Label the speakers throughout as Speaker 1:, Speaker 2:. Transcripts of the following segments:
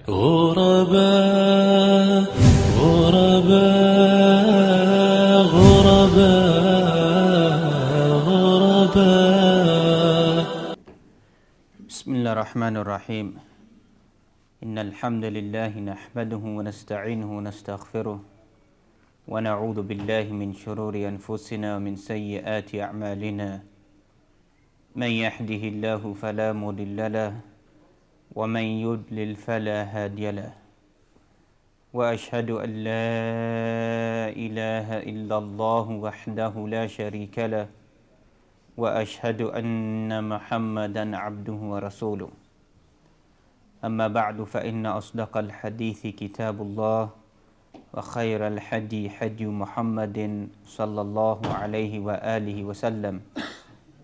Speaker 1: غرباء غرباء غرباء غرباء
Speaker 2: بسم الله الرحمن الرحيم إن الحمد لله نحمده ونستعينه ونستغفره ونعوذ بالله من شرور أنفسنا ومن سيئات أعمالنا من يهده الله فلا مضل له ومن يضلل فلا هادي له وأشهد أن لا إله إلا الله وحده لا شريك له وأشهد أن محمدا عبده ورسوله أما بعد فإن أصدق الحديث كتاب الله وخير الحدي حدي محمد صلى الله عليه وآله وسلم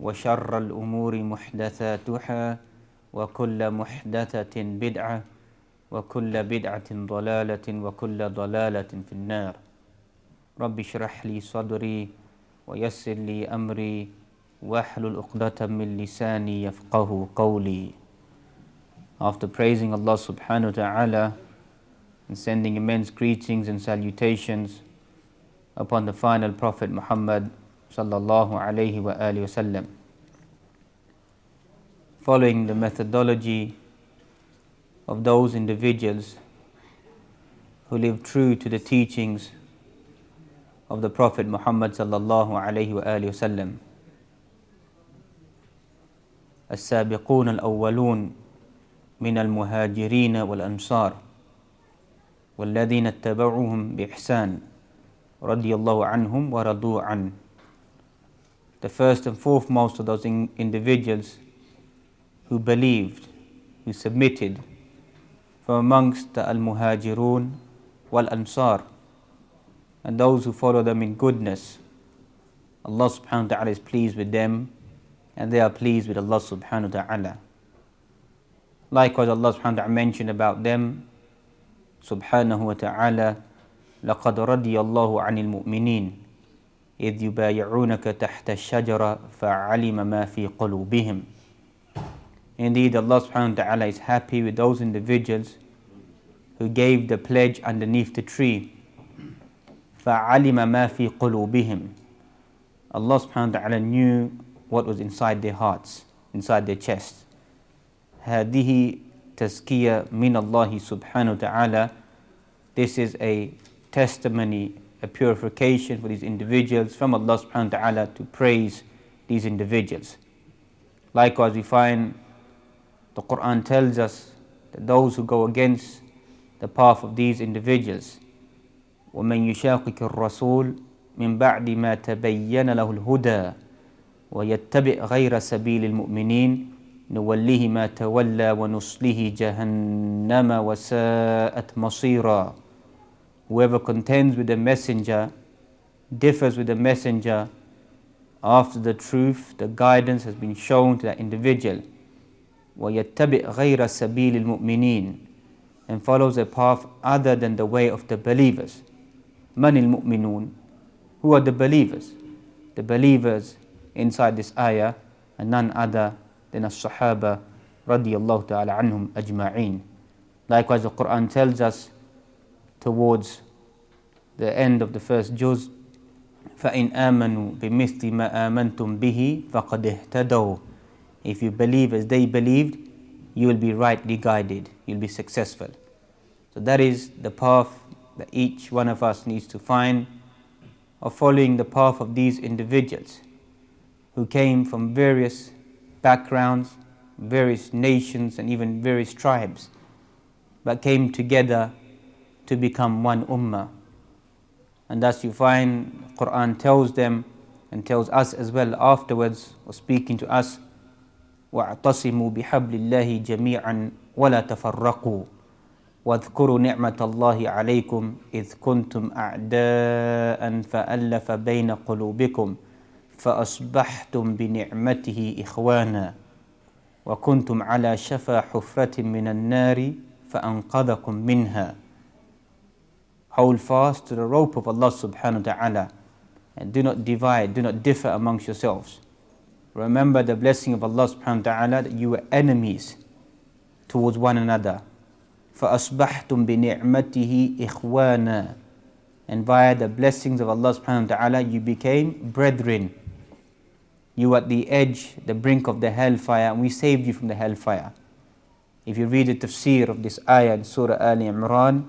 Speaker 2: وشر الأمور محدثاتها وكل محدثة بدعة وكل بدعة ضلالة وكل ضلالة في النار رب اشرح لي صدري ويسر لي أمري واحلل عقدة من لساني يفقه قولي. After praising Allah subhanahu wa ta'ala and sending immense greetings and salutations upon the final Prophet Muhammad sallallahu alayhi wa alihi wasallam, following the methodology of those individuals who live true to the teachings of the Prophet Muhammad sallallahu alayhi wa alihi wasallam. السابقون الأولون من المهاجرين والأنصار والذين اتبعوهم بإحسان رضي الله عنهم ورضوا عنه. The first and foremost of those individuals who believed, who submitted, from amongst the Al-Muhajirun wal-Ansar, and those who follow them in goodness. Allah subhanahu wa ta'ala is pleased with them and they are pleased with Allah subhanahu wa ta'ala. Likewise, Allah subhanahu wa ta'ala mentioned about them, subhanahu wa ta'ala, لَقَدْ رَضِيَ اللَّهُ عَنِ الْمُؤْمِنِينَ إِذْ يُبَايِعُونَكَ تَحْتَ الشَّجَرَةِ فَعَلِمَ مَا فِي قُلُوبِهِمْ. Indeed, Allah subhanahu wa ta'ala is happy with those individuals who gave the pledge underneath the tree. فَعَلِمَ مَا فِي قُلُوبِهِمْ. Allah subhanahu wa ta'ala knew what was inside their hearts, inside their chests. هذه تزكية من الله سبحانه وتعالى. This is a testimony, a purification for these individuals from Allah subhanahu wa ta'ala to praise these individuals. Likewise, we find the Quran tells us that those who go against the path of these individuals, وَمَنْ يُشَاقِكِ الرَّسُولِ مِنْ بَعْدِ مَا تَبَيَّنَ لَهُ الْهُدَى وَيَتَّبِعْ غَيْرَ سَبِيلِ الْمُؤْمِنِينَ نُوَلِّهِ مَا تَوَلَّى وَنُصْلِهِ جَهَنَّمَ وَسَاءَتْ مَصِيرًا. Whoever contends with the messenger, differs with the messenger, after the truth, the guidance has been shown to that individual, وَيَتَّبِعْ غَيْرَ سَبِيلِ الْمُؤْمِنِينَ, and follows a path other than the way of the believers. مَنِ الْمُؤْمِنُونَ. Who are the believers? The believers inside this ayah are none other than as-Sahaba radiyallahu ta'ala anhum ajma'een. Likewise, the Quran tells us towards the end of the first juz, فَإِنْ آمَنُوا بِمِثْلِ مَا آمَنْتُمْ بِهِ فَقَدْ اهْتَدَوْا. If you believe as they believed, you will be rightly guided, you'll be successful. So that is the path that each one of us needs to find, of following the path of these individuals who came from various backgrounds, various nations and even various tribes, but came together to become one ummah. And thus you find the Quran tells them and tells us as well afterwards, or speaking to us, وَاعْتَصِمُوا بِحَبْلِ اللَّهِ جَمِيعًا وَلَا تَفَرَّقُوا وَاذْكُرُوا نِعْمَةَ اللَّهِ عَلَيْكُمْ إِذْ كُنْتُمْ أَعْدَاءً فَأَلَّفَ بَيْنَ قُلُوبِكُمْ فأصبحتم بنعمته إخوانا وكنتم على شفا حفرة من النار فأنقذكم منها. Hold fast to the rope of Allah subhanahu wa ta'ala and do not divide, do not differ amongst yourselves. Remember the blessing of Allah subhanahu wa ta'ala that you were enemies towards one another. فَأَصْبَحْتُمْ بِنِعْمَتِهِ إِخْوَانًا. And via the blessings of Allah subhanahu wa ta'ala, you became brethren. You were at the edge, the brink of the hellfire, and we saved you from the hellfire. If you read the tafsir of this ayah in Surah Ali Imran,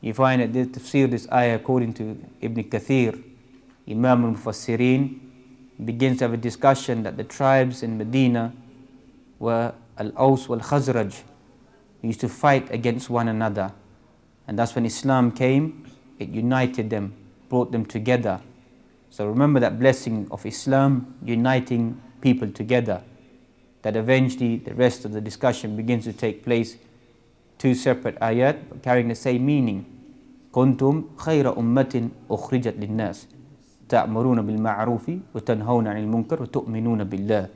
Speaker 2: you find that the tafsir of this ayah, according to Ibn Kathir, Imam al-Mufassirin, begins to have a discussion that the tribes in Medina were Al-Aws wal-Khazraj, who used to fight against one another. And that's when Islam came, it united them, brought them together. So remember that blessing of Islam uniting people together, that eventually the rest of the discussion begins to take place. Two separate ayat but carrying the same meaning. كنتم خير أمة أخرجت للناس تأمرون بالمعروف وتنهون عن المنكر وتؤمنون بالله.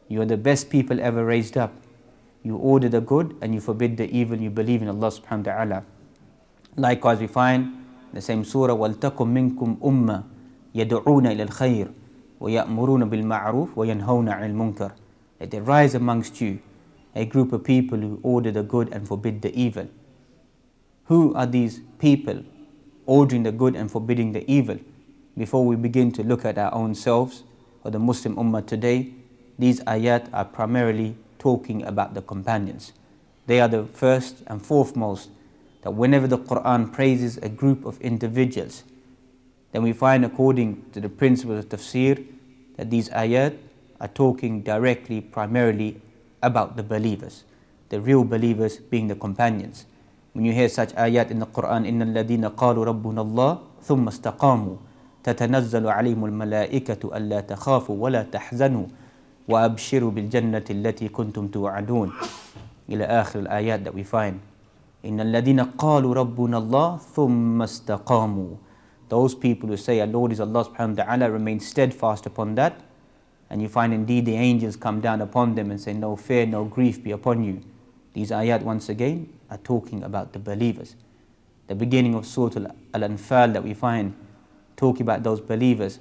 Speaker 2: You are the best people ever raised up. You order the good and you forbid the evil. You believe in Allah subhanahu wa ta'ala. Likewise we find the same surah, وَلْتَكُمْ مِنْكُمْ أُمَّةٌ يَدْعُونَ إِلَى الْخَيْرِ وَيَأْمُرُونَ بِالْمَعْرُوفِ وَيَنْهَوْنَ عَنِ الْمُنْكَرِ. Let there rise amongst you a group of people who order the good and forbid the evil. Who are these people ordering the good and forbidding the evil? Before we begin to look at our own selves or the Muslim Ummah today, these ayat are primarily talking about the companions. They are the first and foremost, that whenever the Quran praises a group of individuals, then we find, according to the principles of tafsir, that these ayat are talking directly, primarily about the believers, the real believers being the companions. When you hear such ayat in the Quran, إِنَّ الَّذِينَ قَالُوا رَبُّنَا اللَّهُ ثُمَّ اسْتَقَامُوا تَتَنَزَّلُ عَلَيْهِمُ الْمَلَائِكَةُ أَلَّا تَخَافُوا وَلَا تَحْزَنُوا وَأَبْشِرُوا بِالْجَنَّةِ الَّتِي كُنْتُمْ تُوعَدُونَ. إلى آخر الآيات that we find. إِنَّ الَّذِينَ قَالُوا رَبُّنَا اللَّهُ ثُمَّ اسْتَقَامُوا. Those people who say, our Lord is Allah subhanahu wa ta'ala, remain steadfast upon that. And you find indeed the angels come down upon them and say, no fear, no grief be upon you. These ayat once again are talking about the believers. The beginning of Surah Al-Anfal that we find talking about those believers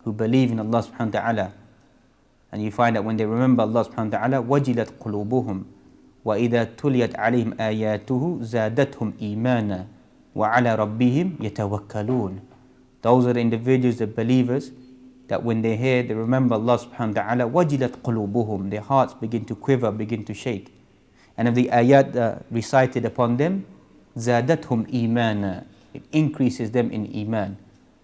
Speaker 2: who believe in Allah subhanahu wa ta'ala. And you find that when they remember Allah subhanahu wa ta'ala, وَجِلَتْ قُلُوبُهُمْ وَإِذَا تُلِيَتْ عَلَيْهِمْ آيَاتُهُ زَادَتْهُمْ إِيمَانًا وَعَلَى رَبِّهِمْ يَتَوَكَّلُونَ. Those are the individuals, the believers, that when they hear, they remember Allah subhanahu wa ta'ala, وَجِلَتْ قُلُوبُهُمْ, their hearts begin to quiver, begin to shake. And if the ayat recited upon them, زَادَتْهُمْ إِيمَانًا, it increases them in iman.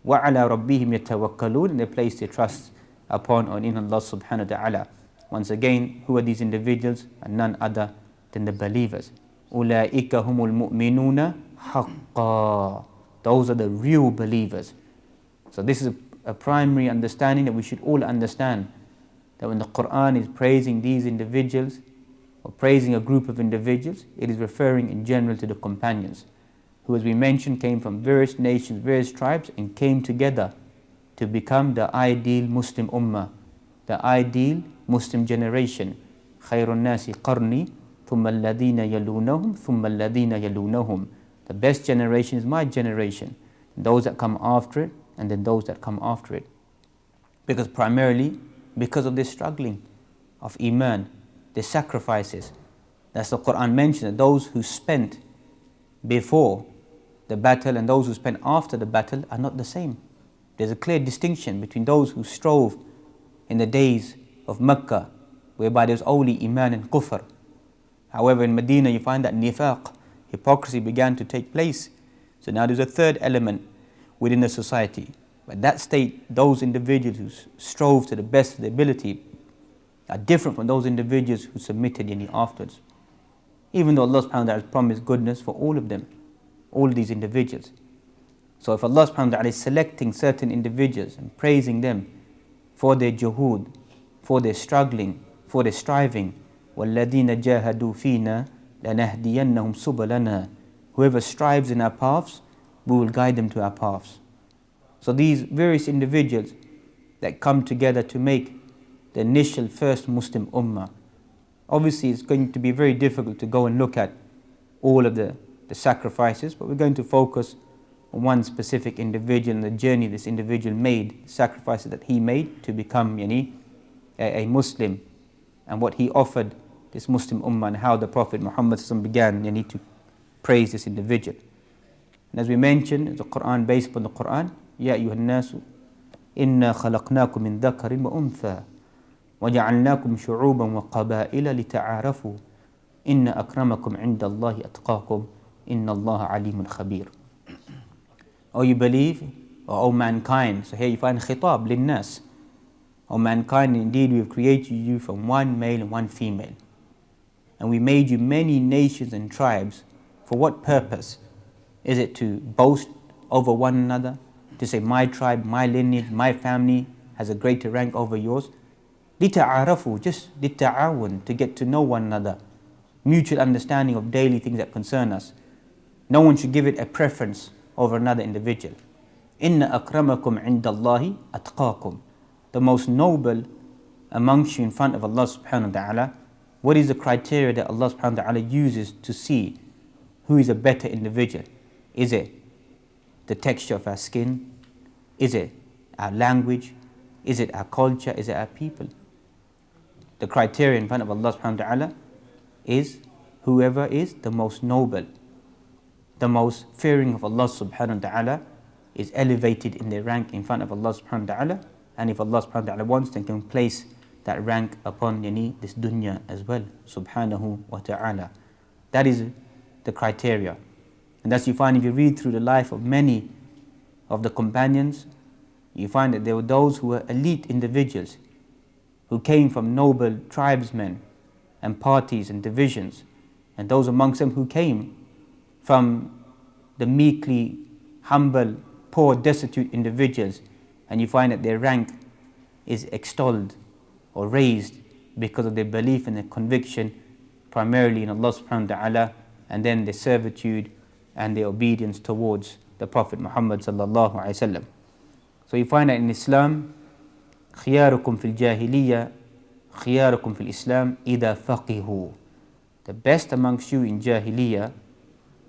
Speaker 2: وَعَلَى رَبِّهِمْ يَتَوَكَّلُونَ, and they place their trust upon or in Allah subhanahu wa ta'ala. Once again, who are these individuals? And none other than the believers. أُولَٰئِكَ هُمُ الْمُؤْمِنُونَ حَقًّا. Those are the real believers. So this is a primary understanding that we should all understand, that when the Quran is praising these individuals or praising a group of individuals, it is referring in general to the companions, who, as we mentioned, came from various nations, various tribes, and came together to become the ideal Muslim Ummah, the ideal Muslim generation. خَيْرُ النَّاسِ قَرْنِي ثُمَّ الَّذِينَ يَلُونَهُمْ ثُمَّ الَّذِينَ يَلُونَهُمْ. The best generation is my generation, those that come after it, and then those that come after it. Because primarily, because of this struggling of Iman, the sacrifices. That's the Quran mentions, that those who spent before the battle and those who spent after the battle are not the same. There's a clear distinction between those who strove in the days of Mecca, whereby there's only Iman and Kufr. However, in Medina you find that nifaq, hypocrisy, began to take place. So now there's a third element within the society. But that state, those individuals who strove to the best of their ability are different from those individuals who submitted afterwards. Even though Allah subhanahu wa ta'ala has promised goodness for all of them, all these individuals. So if Allah subhanahu wa ta'ala is selecting certain individuals and praising them for their juhud, for their struggling, for their striving, وَالَّذِينَ جَاهَدُوا فِينَا لَنَهْدِيَنَّهُمْ سُبُلَنَا. Whoever strives in our paths, we will guide them to our paths. So these various individuals that come together to make the initial first Muslim Ummah. Obviously it's going to be very difficult to go and look at all of the sacrifices, but we're going to focus on one specific individual and the journey this individual made, the sacrifices that he made to become a Muslim, and what he offered this Muslim Ummah, and how the Prophet Muhammad began to praise this individual. And as we mentioned, the Quran, based upon the Quran, Ya ayyuhan nasu, inna khalaqnakum min dhakarin wa untha, wa ja'alnakum shu'uban wa qaba'ila lita'arafu, inna akramakum inda Allahi atqakum, inna Allah alimun khabir. O you believe, or O mankind, so here you find khitab, linnas. O mankind, indeed we have created you from one male and one female. And we made you many nations and tribes. For what purpose? Is it to boast over one another? To say my tribe, my lineage, my family has a greater rank over yours? لِتَعَارَفُوا, just لِتَعَاوُن, to get to know one another. Mutual understanding of daily things that concern us. No one should give it a preference over another individual. إِنَّ أَكْرَمَكُمْ عِنْدَ اللَّهِ أَتْقَاكُمْ. The most noble amongst you in front of Allah subhanahu wa ta'ala. What is the criteria that Allah subhanahu wa ta'ala uses to see who is a better individual? Is it the texture of our skin? Is it our language? Is it our culture? Is it our people? The criteria in front of Allah subhanahu wa ta'ala is whoever is the most noble, the most fearing of Allah subhanahu wa ta'ala is elevated in their rank in front of Allah subhanahu wa ta'ala. And if Allah subhanahu wa ta'ala wants, then can place that rank upon this dunya as well, subhanahu wa ta'ala. That is the criteria. And thus you find, if you read through the life of many of the companions, you find that there were those who were elite individuals, who came from noble tribesmen and parties and divisions, and those amongst them who came from the meekly, humble, poor, destitute individuals, and you find that their rank is extolled or raised because of their belief and their conviction primarily in Allah subhanahu wa ta'ala, and then their servitude and their obedience towards the Prophet Muhammad sallallahu alaihi wasallam. So you find that in Islam, خياركم في الجاهلية خياركم في الإسلام إذا فقهوا. The best amongst you in Jahiliyyah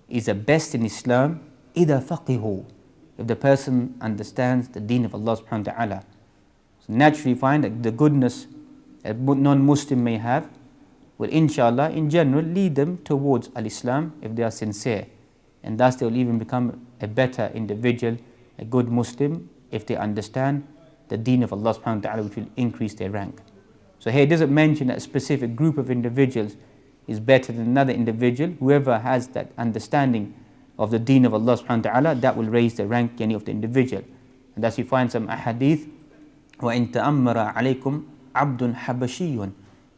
Speaker 2: is the best in Islam إذا فقهوا, if the person understands the deen of Allah subhanahu wa ta'ala. So naturally you find that the goodness a non-Muslim may have will inshallah in general lead them towards al-Islam if they are sincere, and thus they will even become a better individual, a good Muslim, if they understand the deen of Allah subhanahu wa ta'ala, which will increase their rank. So here it doesn't mention that a specific group of individuals is better than another individual. Whoever has that understanding of the deen of Allah subhanahu wa ta'ala, that will raise the rank of the individual. And thus you find some ahadith, وَإِن تَأَمَّرَ عَلَيْكُمْ عَبْدٌ حَبَشِيٌّ.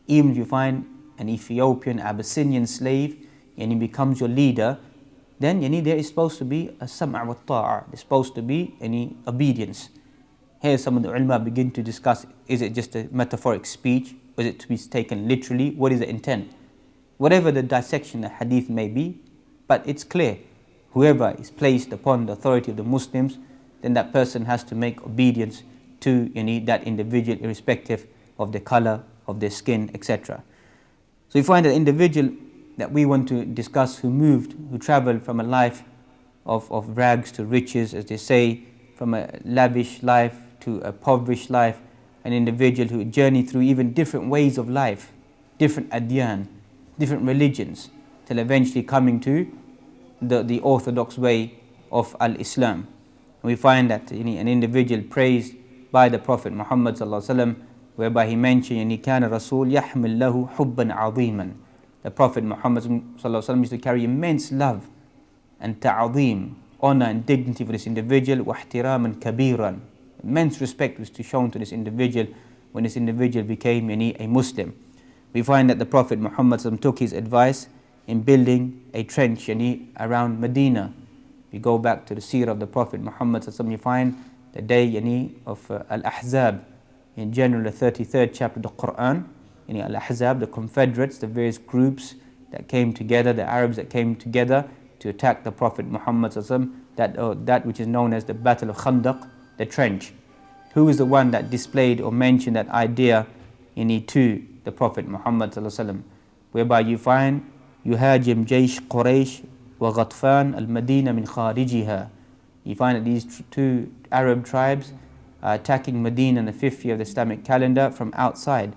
Speaker 2: Even if you find an Ethiopian, Abyssinian slave, and he becomes your leader, then there is supposed to be a sam'a wa ta'a. There's supposed to be any obedience. Here some of the ulama begin to discuss, is it just a metaphoric speech? Is it to be taken literally? What is the intent? Whatever the dissection of hadith may be, but it's clear. Whoever is placed upon the authority of the Muslims, then that person has to make obedience to that individual, irrespective of the color of their skin, etc. So you find that individual that we want to discuss who traveled from a life of rags to riches, as they say, from a lavish life to a impoverished life, an individual who journeyed through even different ways of life, different adyan, different religions, till eventually coming to the orthodox way of al-Islam. We find that an individual praised by the Prophet Muhammad sallallahu alaihi wasallam, whereby he mentioned, كان رسول يحمل له حبا عظيما. The Prophet Muhammad sallallahu alaihi wasallam used to carry immense love and ta'zim, honor and dignity for this individual, واحتراما كبيرا. Immense respect was to shown to this individual when this individual became a Muslim. We find that the Prophet Muhammad sallallahu alaihi wasallam took his advice in building a trench around Medina. We go back to the seerah of the Prophet Muhammad sallallahu alaihi wasallam, you find the day of Al-Ahzab, in general the 33rd chapter of the Quran, Al-Ahzab, the confederates, the various groups that came together, the Arabs that came together to attack the Prophet Muhammad sallallahu alaihi wasallam, that which is known as the Battle of Khandaq, the trench. Who is the one that displayed or mentioned that idea to the Prophet Muhammad sallallahu alaihi wasallam, whereby you find يهاجم جيش قريش وغطفان المدينة من خارجها. You find that these two Arab tribes are attacking Medina in the 5th year of the Islamic calendar from outside.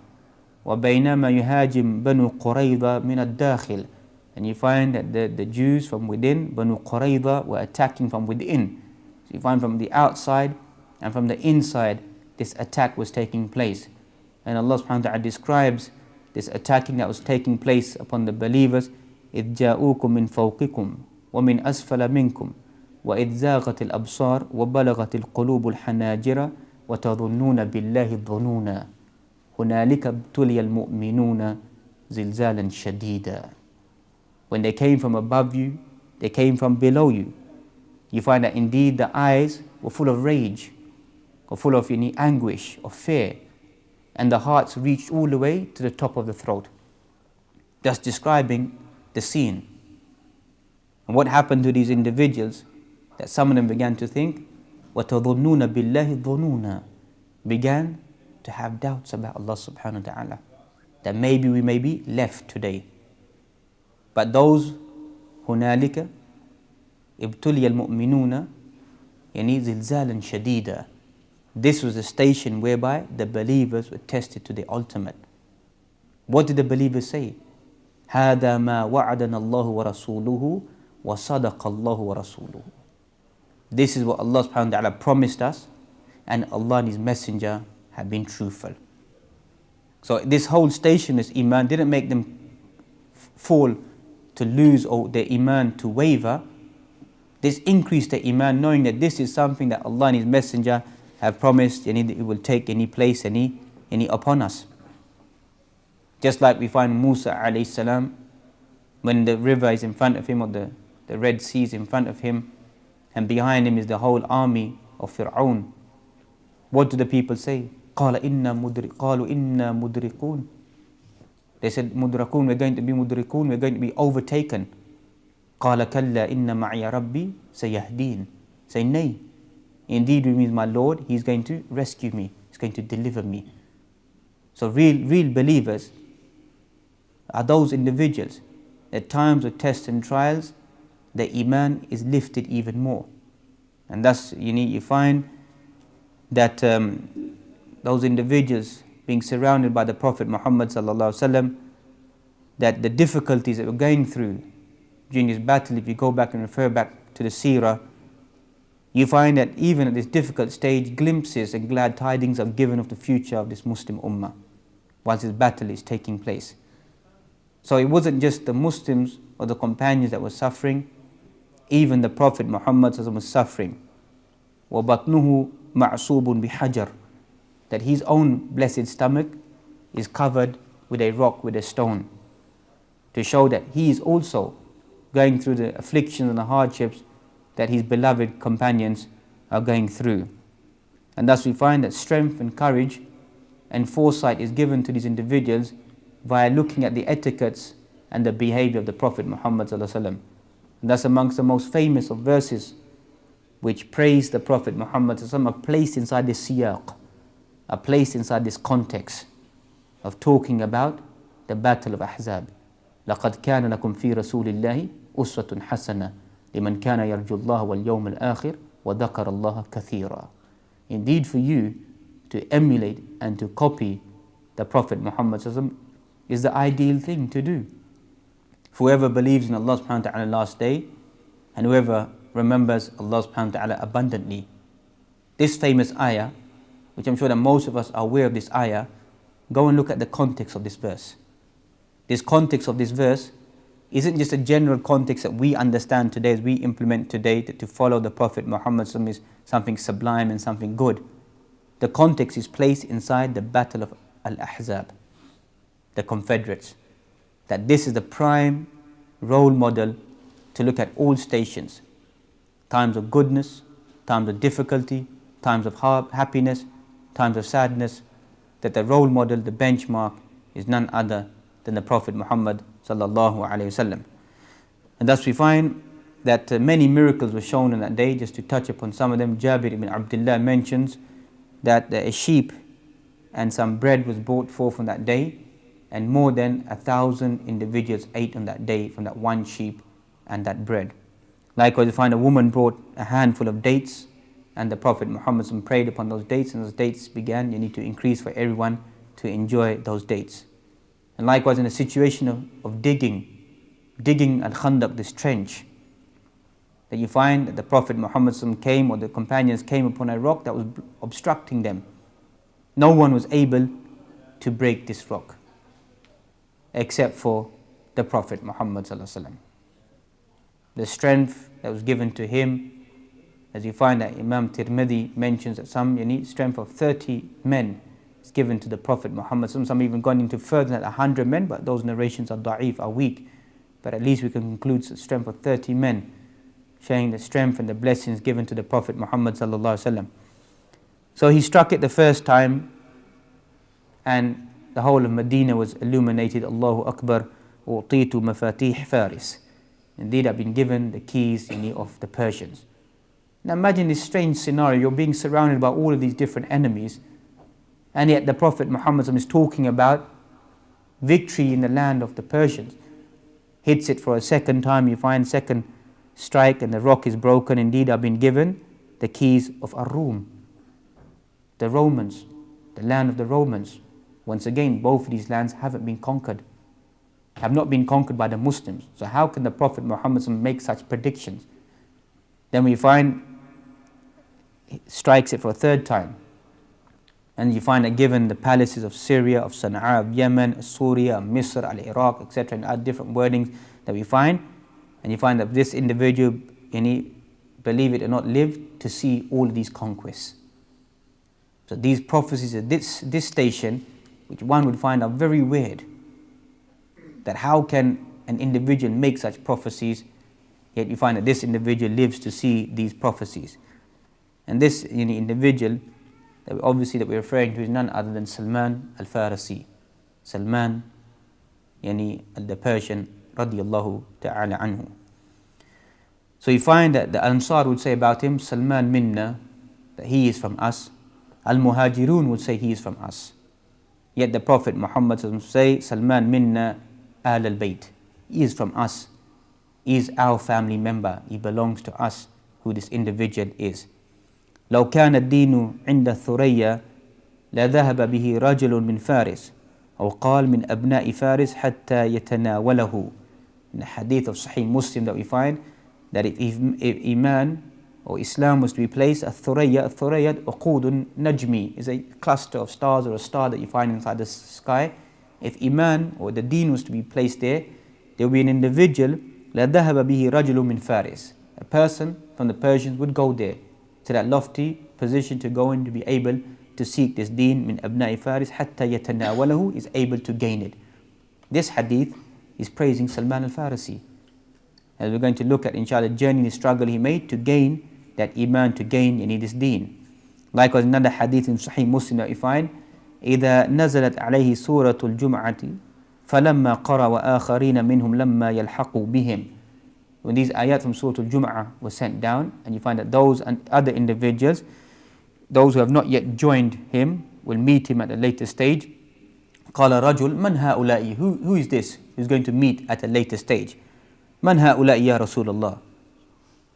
Speaker 2: وبينما يهاجم بنو قريظة من الداخل. And you find that the Jews from within, Banu Qurayza, were attacking from within. So you find from the outside and from the inside, this attack was taking place. And Allah subhanahu wa ta'ala describes this attacking that was taking place upon the believers. إِذْ جَاءُوكُم مِّن فَوْقِكُمْ وَمِنْ أَسْفَلَ مِنْكُمْ وَإِذْ زَاغَتِ الْأَبْصَارُ وَبَلَغَتِ الْقُلُوبُ الْحَنَاجِرَ وَتَظُنُّونَ بِاللَّهِ الظُّنُونَ هُنَالِكَ ابْتُلِيَ الْمُؤْمِنُونَ زِلْزَالًا شَدِيدًا. When they came from above you, they came from below you. You find that indeed the eyes were full of rage, or full of any anguish or fear, and the hearts reached all the way to the top of the throat. Thus describing the scene. And what happened to these individuals, that some of them began to think, وَتَظُنُّونَ بِاللَّهِ الظُّنُونَ, began to have doubts about Allah subhanahu wa ta'ala, that maybe we may be left today. But those هنالك ابتلي المؤمنون يعني زلزالا شديدا. This was a station whereby the believers were tested to the ultimate. What did the believers say? هذا ما وعدنا الله ورسوله وصدق الله ورسوله. This is what Allah subhanahu wa ta'ala promised us, and Allah and His Messenger have been truthful. So this whole station, this iman, didn't make them fall to lose or their iman to waver. This increased their iman, knowing that this is something that Allah and His Messenger have promised, and it will take any place, any upon us. Just like we find Musa alayhi salam, when the river is in front of him, or the Red Sea is in front of him, and behind him is the whole army of Fir'aun. What do the people say? قَالُوا إِنَّا مُدْرِكُونَ. They said, مُدْرَكُونَ, we're going to be mudrikun, we're going to be overtaken. قَالَ كَلَّا إِنَّ مَعِيَ رَبِّي سَيَهْدِينَ. Say, nay, indeed it means my Lord, He's going to rescue me, He's going to deliver me. So real believers are those individuals. At times of tests and trials, the iman is lifted even more. And thus you find that those individuals being surrounded by the Prophet Muhammad sallallahu alaihi wasallam, that the difficulties that we're going through during this battle, if you go back and refer back to the seerah, you find that even at this difficult stage, glimpses and glad tidings are given of the future of this Muslim ummah whilst this battle is taking place. So it wasn't just the Muslims or the companions that were suffering, even the Prophet Muhammad was suffering. وَبَطْنُهُ مَعْصُوبٌ بِحَجَرٍ, that his own blessed stomach is covered with a rock, with a stone, to show that he is also going through the afflictions and the hardships that his beloved companions are going through. And thus we find that strength and courage and foresight is given to these individuals via looking at the etiquettes and the behavior of the Prophet Muhammad sallallahu alaihi wasallam. And that's amongst the most famous of verses which praise the Prophet Muhammad sallallahu alaihi wasallam, are placed inside this siyaq, are placed inside this context of talking about the battle of Ahzab. لَقَدْ كَانَ لَكُمْ فِي رَسُولِ اللَّهِ أُسْوَةٌ حَسَنَةٌ لِمَنْ كَانَ يَرْجُو اللَّهَ وَالْيَوْمَ الْآخِرِ وَذَكَرَ اللَّهَ كَثِيرًا. Indeed, for you to emulate and to copy the Prophet Muhammad sallallahu alaihi wasallam is the ideal thing to do. For whoever believes in Allah subhanahu wa ta'ala last day, and whoever remembers Allah subhanahu wa ta'ala abundantly. This famous ayah, which I'm sure that most of us are aware of this ayah, go and look at the context of this verse. This context of this verse isn't just a general context that we understand today, as we implement today, that to follow the Prophet Muhammad is something sublime and something good. The context is placed inside the battle of Al-Ahzab, the Confederates. That this is the prime role model to look at all stations. Times of goodness, times of difficulty, times of happiness, times of sadness, that the role model, the benchmark, is none other than the Prophet Muhammad sallallahu alaihi wasallam. And thus we find that many miracles were shown on that day. Just to touch upon some of them, Jabir ibn Abdullah mentions that a sheep and some bread was brought forth on that day, and more than 1,000 individuals ate on that day from that one sheep and that bread. Likewise, we find a woman brought a handful of dates, and the Prophet Muhammad prayed upon those dates, and those dates began, you need to increase for everyone to enjoy those dates. And likewise, in a situation of digging, digging al-Khandaq, this trench, that you find that the Prophet Muhammad came, or the companions came upon a rock that was obstructing them. No one was able to break this rock except for the Prophet Muhammad. The strength that was given to him, as you find that Imam Tirmidhi mentions that some strength of 30 men is given to the Prophet Muhammad. Some even gone into further than 100 men, but those narrations are da'if, are weak. But at least we can conclude the strength of 30 men, showing the strength and the blessings given to the Prophet Muhammad sallallahu alaihi wasallam. So he struck it the first time, and the whole of Medina was illuminated. Allahu Akbar, u'titu mafatih Faris. Indeed, I've been given the keys of the Persians. Now imagine this strange scenario. You're being surrounded by all of these different enemies, and yet the Prophet Muhammad is talking about victory in the land of the Persians. Hits it for a second time, you find second strike and the rock is broken. Indeed, I've been given the keys of Ar-Rum, the Romans, the land of the Romans. Once again, both of these lands haven't been conquered, have not been conquered by the Muslims. So how can the Prophet Muhammad make such predictions? Then we find he strikes it for a third time, and you find that given the palaces of Syria, of Sana'a, of Yemen, Syria, Misr, al-Iraq, etc., and other different wordings that we find, and you find that this individual, believe it or not, lived to see all of these conquests. So these prophecies at this station, which one would find are very weird, that how can an individual make such prophecies, yet you find that this individual lives to see these prophecies. And this individual that we're referring to is none other than Salman al-Farisi, Salman, the Persian, radiyallahu ta'ala anhu. So you find that the Ansar would say about him, Salman minna, that he is from us. Al-Muhajirun would say he is from us. Yet the Prophet Muhammad would say, Salman minna Ahl al-Bayt, he is from us. He is our family member. He belongs to us, who this individual is. لو كان الدين عند الثريا لذهب به رجل من فارس أو قال من أبناء فارس حتى يتناوله. In the hadith of Sahih Muslim that we find that if Iman or Islam was to be placed, الثريا عقود najmi is a cluster of stars or a star that you find inside the sky. If Iman or the Deen was to be placed there will be an individual, لذهب به رجل من فارس. A person from the Persians would go there to that lofty position to go in to be able to seek this deen min abna'i Faris hatta yatanawalahu, is able to gain it. This hadith is praising Salman al-Farisi. As we're going to look at, inshallah, the journey, the struggle he made to gain that iman, to gain this deen. Likewise, another hadith in Sahih Muslim that we find, إذا نزلت عليه سورة الجمعة فلما قرأ وآخرين منهم لما يلحقوا بهم. When these ayat from Surah Al-Jum'ah were sent down, and you find that those and other individuals, those who have not yet joined him, will meet him at a later stage. قال رجل من هؤلاء, who is this who's going to meet at a later stage? من هؤلاء يا رسول الله.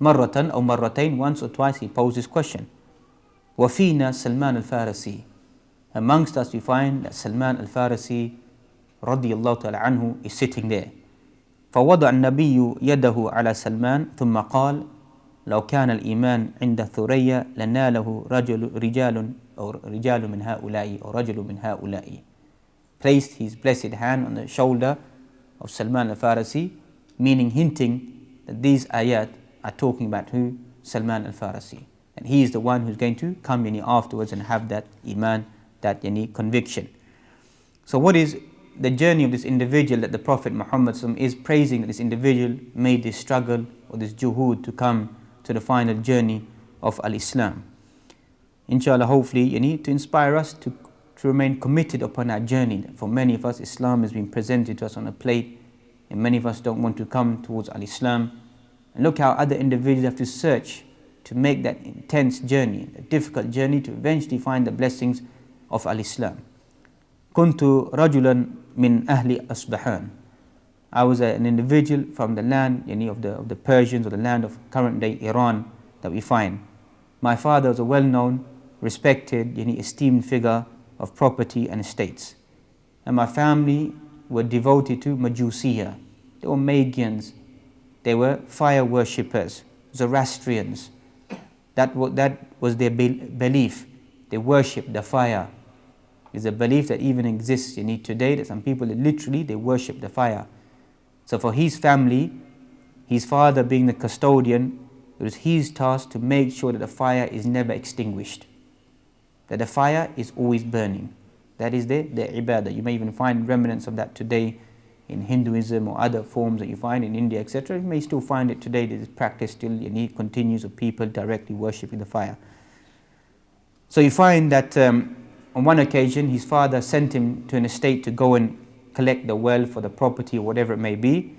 Speaker 2: مرة أو مرتين, once or twice he posed this question. وفينا سلمان الفارسي. Amongst us we find that Salman al-Farisi رضي الله تعالى عنه is sitting there. فوضع النبي يده على سلمان ثم قال لو كان الإيمان عند ثريا لناله رجال من هؤلاء أو رجل من هؤلاء. Placed his blessed hand on the shoulder of Salman al-Farisi, meaning hinting that these ayat are talking about who? Salman al-Farisi. And he is the one who's going to come afterwards and have that iman, that conviction. So what is the journey of this individual that the Prophet Muhammad is praising, that this individual made this struggle or this juhud to come to the final journey of al-Islam? Inshallah, hopefully, to inspire us to remain committed upon our journey. For many of us, Islam has been presented to us on a plate, and many of us don't want to come towards al-Islam. And look how other individuals have to search to make that intense journey, a difficult journey, to eventually find the blessings of al-Islam. كنت رجلا من أهل أصبحان. I was an individual from the land of the Persians, or the land of current day Iran that we find. My father was a well-known, respected, esteemed figure of property and estates. And my family were devoted to Majusiyya. They were Magians. They were fire worshippers, Zoroastrians. That was their belief. They worshipped the fire. It's a belief that even exists today, that some people literally they worship the fire. So for his family, his father being the custodian, it was his task to make sure that the fire is never extinguished, that the fire is always burning. That is the ibadah. You may even find remnants of that today in Hinduism or other forms that you find in India, etc. You may still find it today. This practice still continues of people directly worshipping the fire. So you find that on one occasion his father sent him to an estate to go and collect the wealth or the property or whatever it may be,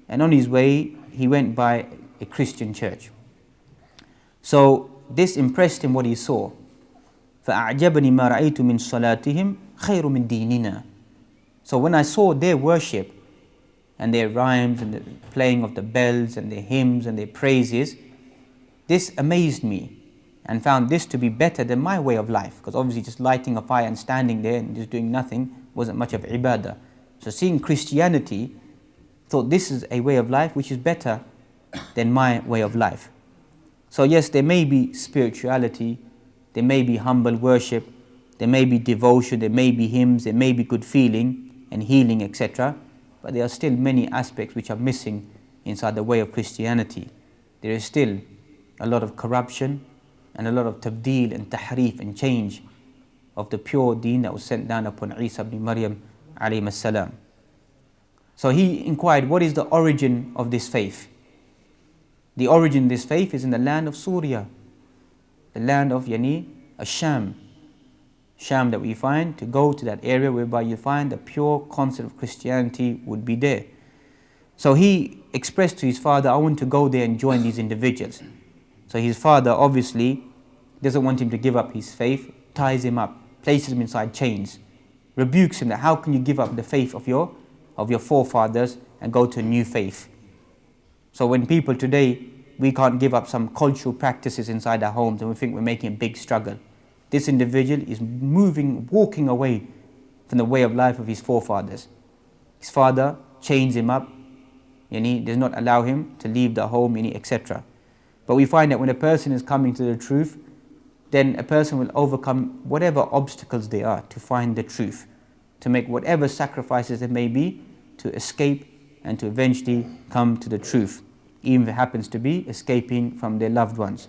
Speaker 2: and on his way he went by a Christian church. So this impressed him what he saw. فَأَعْجَبَنِي مَا رَأَيْتُ مِنْ صَلَاتِهِمْ خَيْرٌ مِنْ دِينِنَا. So when I saw their worship and their rhymes and the playing of the bells and their hymns and their praises, this amazed me and found this to be better than my way of life, because obviously just lighting a fire and standing there and just doing nothing wasn't much of ibadah. So seeing Christianity, thought this is a way of life which is better than my way of life. So yes, there may be spirituality, there may be humble worship, there may be devotion, there may be hymns, there may be good feeling and healing, etc. But there are still many aspects which are missing inside the way of Christianity. There is still a lot of corruption and a lot of tabdeel and tahrif and change of the pure deen that was sent down upon Isa ibn Maryam alayhi salam. So he inquired, what is the origin of this faith? The origin of this faith is in the land of Syria, the land of Sham. Sham that we find, to go to that area whereby you find the pure concept of Christianity would be there. So he expressed to his father, I want to go there and join these individuals. So his father obviously doesn't want him to give up his faith, ties him up, places him inside chains, rebukes him that how can you give up the faith of your forefathers and go to a new faith. So when people today, we can't give up some cultural practices inside our homes and we think we're making a big struggle. This individual is walking away from the way of life of his forefathers. His father chains him up, does not allow him to leave the home, etc. But we find that when a person is coming to the truth, then a person will overcome whatever obstacles there are to find the truth, to make whatever sacrifices there may be to escape and to eventually come to the truth, even if it happens to be escaping from their loved ones.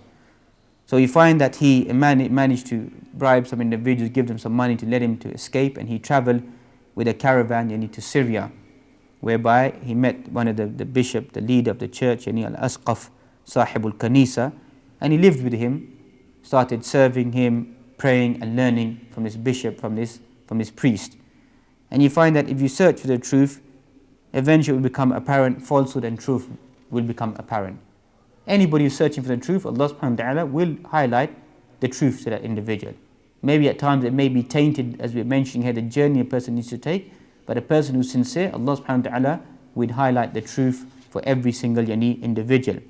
Speaker 2: So you find that he managed to bribe some individuals, give them some money to let him to escape, and he traveled with a caravan to Syria, whereby he met one of the bishop, the leader of the church, Al-Asqaf, Sahibul Kanisa, and he lived with him, started serving him, praying and learning from this bishop, from this priest. And you find that if you search for the truth, eventually it will become apparent, falsehood and truth will become apparent. Anybody who's searching for the truth, Allah subhanahu wa ta'ala will highlight the truth to that individual. Maybe at times it may be tainted, as we're mentioning here, the journey a person needs to take, but a person who's sincere, Allah subhanahu wa ta'ala will highlight the truth for every single individual.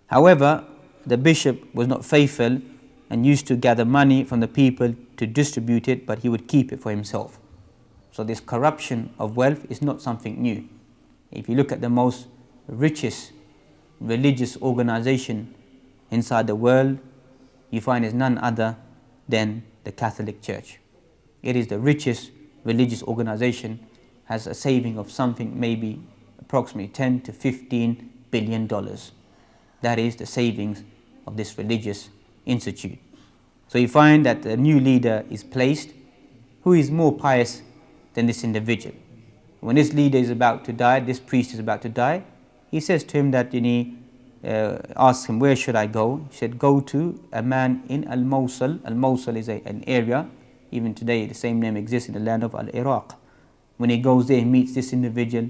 Speaker 2: However, the bishop was not faithful and used to gather money from the people to distribute it, but he would keep it for himself. So this corruption of wealth is not something new. If you look at the most richest religious organization inside the world, you find is none other than the Catholic Church. It is the richest religious organization, has a saving of something maybe approximately 10 to 15 billion dollars. That is the savings of this religious institute. So you find that the new leader is placed who is more pious than this individual. When this leader is about to die, this priest is about to die, he says to him that asks him, where should I go? He said, go to a man in Al-Mosul. Al-Mosul is an area, even today the same name exists in the land of Al-Iraq. When he goes there, he meets this individual.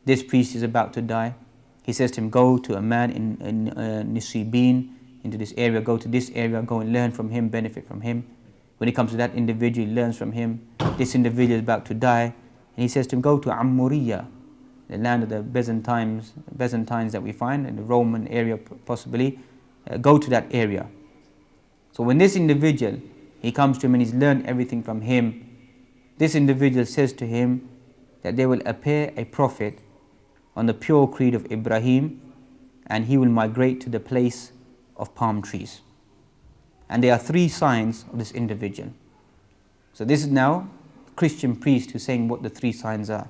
Speaker 2: This priest is about to die. He says to him, go to a man in Nisibin, into this area, go to this area, go and learn from him, benefit from him. When he comes to that individual, he learns from him. This individual is about to die. And he says to him, go to Ammuriya, the land of the Byzantines that we find in the Roman area possibly. Go to that area. So when this individual, he comes to him and he's learned everything from him, this individual says to him that there will appear a prophet on the pure creed of Ibrahim, and he will migrate to the place of palm trees. And there are 3 signs of this individual. So this is now a Christian priest who's saying what the 3 signs are.